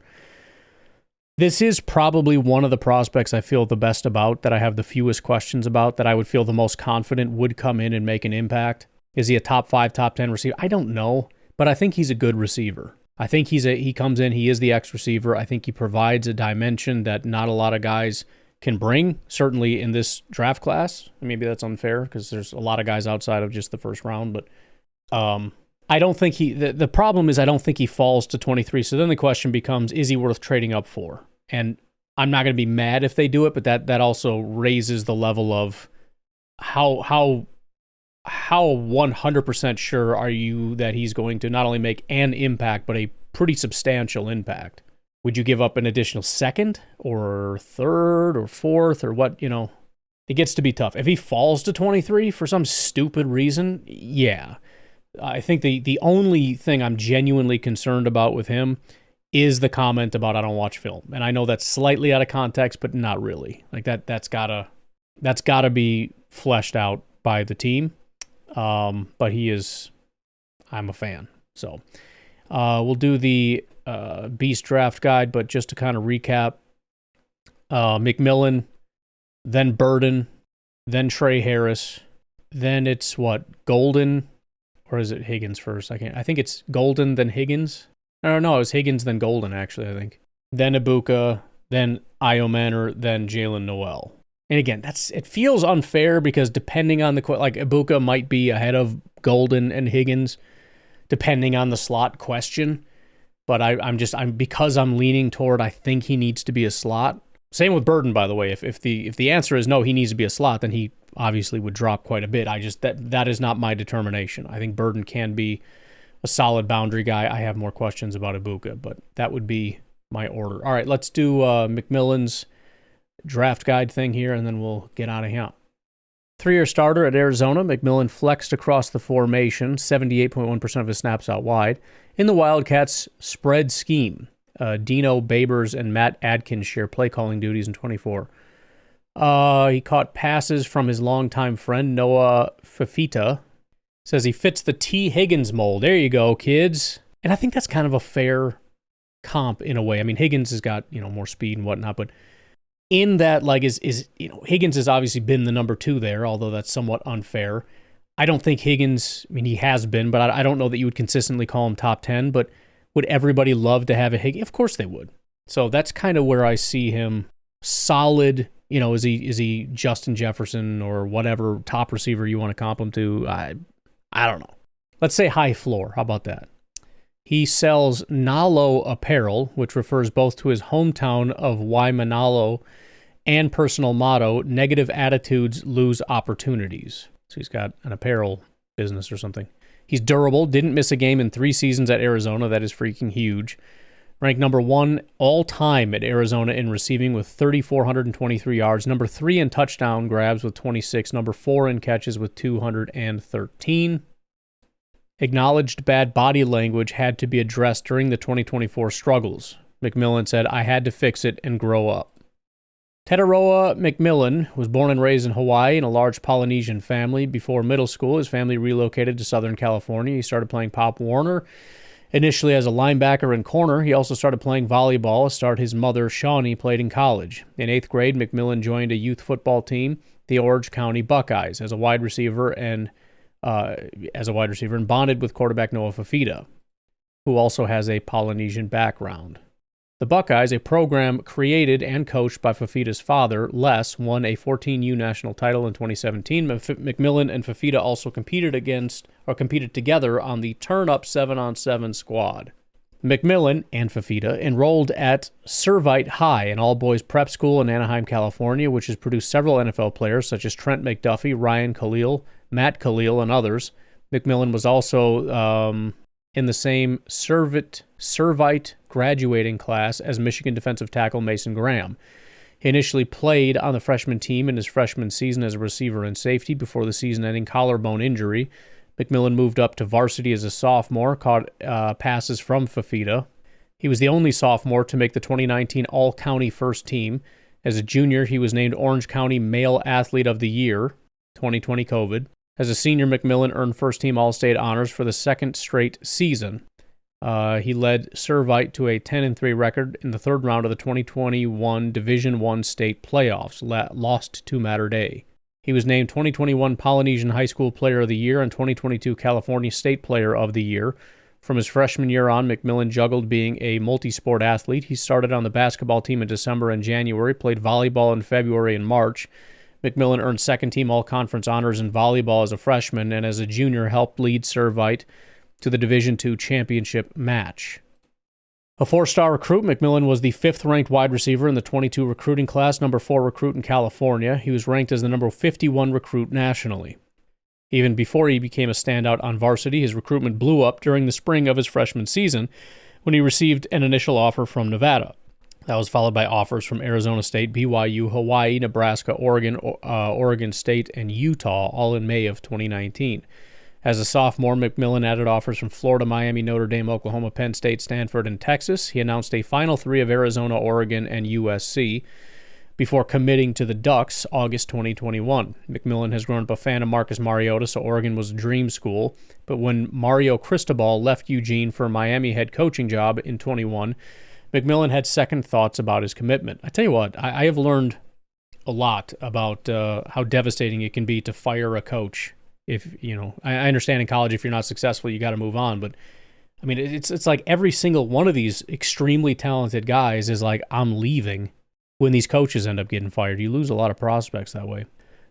This is probably one of the prospects I feel the best about, that I have the fewest questions about, that I would feel the most confident would come in and make an impact. Is he a top 5, top 10 receiver? I don't know, but I think he's a good receiver. I think he comes in, he is the X receiver. I think he provides a dimension that not a lot of guys can bring, certainly in this draft class. Maybe that's unfair because there's a lot of guys outside of just the first round, but I don't think the problem is I don't think he falls to 23. So then the question becomes, is he worth trading up for? And I'm not going to be mad if they do it, but that also raises the level of how 100% sure are you that he's going to not only make an impact, but a pretty substantial impact? Would you give up an additional second or third or fourth or what? It gets to be tough. If he falls to 23 for some stupid reason, yeah. I think the only thing I'm genuinely concerned about with him is the comment about I don't watch film. And I know that's slightly out of context, but not really. Like that's gotta be fleshed out by the team. But I'm a fan. So we'll do the Beast Draft Guide, but just to kind of recap, McMillan, then Burden, then Trey Harris, then it's Golden, or is it Higgins first? I think it's Golden, then Higgins. No, it was Higgins, then Golden, actually, I think. Then Ibuka, then IO Manor, then Jalen Noel. And again, it feels unfair because depending on Ibuka might be ahead of Golden and Higgins, depending on the slot question. But because I'm leaning toward I think he needs to be a slot. Same with Burden, by the way. If the answer is no, he needs to be a slot, then he obviously would drop quite a bit. That is not my determination. I think Burden can be a solid boundary guy. I have more questions about Ibuka, but that would be my order. All right, let's do McMillan's draft guide thing here, and then we'll get out of here. 3-year starter at Arizona, McMillan flexed across the formation, 78.1% of his snaps out wide, in the Wildcats' spread scheme. Dino Babers and Matt Adkins share play calling duties in 24. He caught passes from his longtime friend, Noah Fafita. Says he fits the T. Higgins mold. There you go, kids. And I think that's kind of a fair comp in a way. I mean, Higgins has got, more speed and whatnot, but in that, Higgins has obviously been the number 2 there, although that's somewhat unfair. I don't think Higgins, he has been, but I don't know that you would consistently call him top 10, but would everybody love to have a Higgins? Of course they would. So that's kind of where I see him solid. Is he Justin Jefferson or whatever top receiver you want to comp him to? I don't know. Let's say high floor. How about that? He sells Nalo apparel, which refers both to his hometown of Waimanalo and personal motto, negative attitudes lose opportunities. So he's got an apparel business or something. He's durable, didn't miss a game in 3 seasons at Arizona. That is freaking huge. Ranked number 1 all-time at Arizona in receiving with 3,423 yards. Number 3 in touchdown grabs with 26. Number 4 in catches with 213. Acknowledged bad body language had to be addressed during the 2024 struggles. McMillan said, "I had to fix it and grow up." Teteroa McMillan was born and raised in Hawaii in a large Polynesian family. Before middle school, his family relocated to Southern California. He started playing Pop Warner, initially as a linebacker and corner. He also started playing volleyball, a start his mother, Shawnee, played in college. In 8th grade, McMillan joined a youth football team, the Orange County Buckeyes, as a wide receiver and bonded with quarterback Noah Fafita, who also has a Polynesian background. The Buckeyes, a program created and coached by Fafita's father, Les, won a 14U national title in 2017. McMillan and Fafita also competed together on the turn-up 7-on-7 squad. McMillan and Fafita enrolled at Servite High, an all-boys prep school in Anaheim, California, which has produced several NFL players such as Trent McDuffie, Ryan Khalil, Matt Khalil, and others. McMillan was also in the same Servite graduating class as Michigan defensive tackle Mason Graham. He initially played on the freshman team in his freshman season as a receiver and safety before the season-ending collarbone injury. McMillan moved up to varsity as a sophomore, caught passes from Fafita. He was the only sophomore to make the 2019 All-County First Team. As a junior, he was named Orange County Male Athlete of the Year, 2020 COVID. As a senior, McMillan earned first-team All-State honors for the second straight season. He led Servite to a 10-3 record in the third round of the 2021 Division I state playoffs, lost to Mater Dei. He was named 2021 Polynesian High School Player of the Year and 2022 California State Player of the Year. From his freshman year on, McMillan juggled being a multi-sport athlete. He started on the basketball team in December and January, played volleyball in February and March. McMillan earned second-team all-conference honors in volleyball as a freshman, and as a junior helped lead Servite to the Division II championship match. A 4-star recruit, McMillan was the 5th-ranked wide receiver in the 22 recruiting class, number 4 recruit in California. He was ranked as the number 51 recruit nationally. Even before he became a standout on varsity, his recruitment blew up during the spring of his freshman season when he received an initial offer from Nevada. That was followed by offers from Arizona State, BYU, Hawaii, Nebraska, Oregon, Oregon State, and Utah, all in May of 2019. As a sophomore, McMillan added offers from Florida, Miami, Notre Dame, Oklahoma, Penn State, Stanford, and Texas. He announced a final 3 of Arizona, Oregon, and USC before committing to the Ducks August 2021. McMillan has grown up a fan of Marcus Mariota, so Oregon was a dream school. But when Mario Cristobal left Eugene for a Miami head coaching job in 21, McMillan had second thoughts about his commitment. I tell you what, I have learned a lot about how devastating it can be to fire a coach. If, I understand in college if you're not successful, you got to move on. But, I mean, it's like every single one of these extremely talented guys is like, I'm leaving when these coaches end up getting fired. You lose a lot of prospects that way.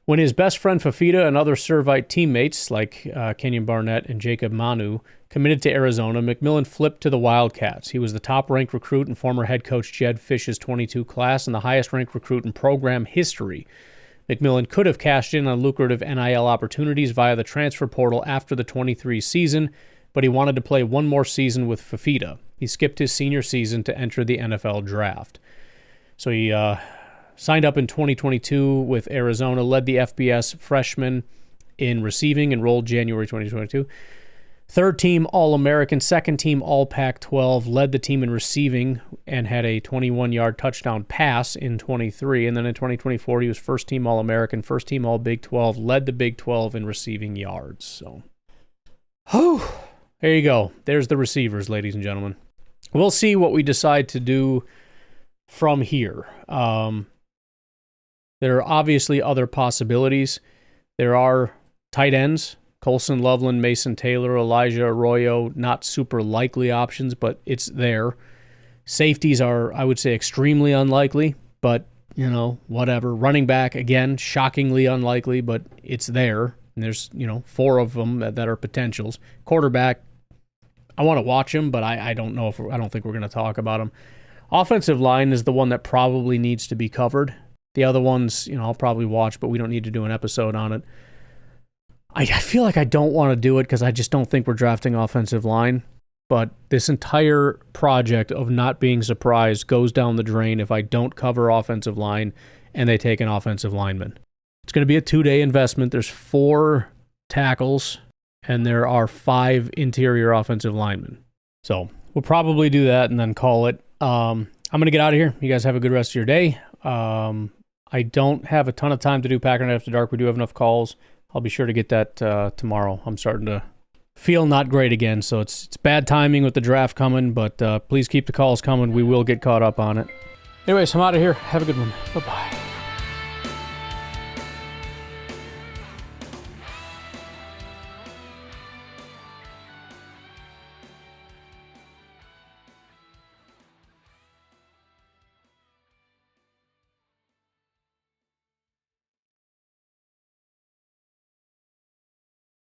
When his best friend Fafita and other Servite teammates like Kenyon Barnett and Jacob Manu committed to Arizona, McMillan flipped to the Wildcats. He was the top-ranked recruit in former head coach Jed Fish's 22 class and the highest-ranked recruit in program history. McMillan could have cashed in on lucrative NIL opportunities via the transfer portal after the 23 season, but he wanted to play one more season with Fafita. He skipped his senior season to enter the NFL draft. So he signed up in 2022 with Arizona, led the FBS freshman in receiving, enrolled January 2022. Third-team All-American, second-team All-Pac-12, led the team in receiving and had a 21-yard touchdown pass in 23. And then in 2024, he was first-team All-American, first-team All-Big 12, led the Big 12 in receiving yards. So, there you go. There's the receivers, ladies and gentlemen. We'll see what we decide to do from here. There are obviously other possibilities. There are tight ends. Colson Loveland, Mason Taylor, Elijah Arroyo, not super likely options, but it's there. Safeties are, I would say, extremely unlikely, but, whatever. Running back, again, shockingly unlikely, but it's there. And there's, 4 of them that are potentials. Quarterback, I want to watch him, but I don't know I don't think we're going to talk about him. Offensive line is the one that probably needs to be covered. The other ones, I'll probably watch, but we don't need to do an episode on it. I feel like I don't want to do it because I just don't think we're drafting offensive line. But this entire project of not being surprised goes down the drain if I don't cover offensive line and they take an offensive lineman. It's going to be a 2-day investment. There's 4 tackles and there are 5 interior offensive linemen. So we'll probably do that and then call it. I'm going to get out of here. You guys have a good rest of your day. I don't have a ton of time to do Packernet After Dark. We do have enough calls. I'll be sure to get that tomorrow. I'm starting to feel not great again, so it's bad timing with the draft coming, but please keep the calls coming. We will get caught up on it. Anyways, I'm out of here. Have a good one. Bye-bye.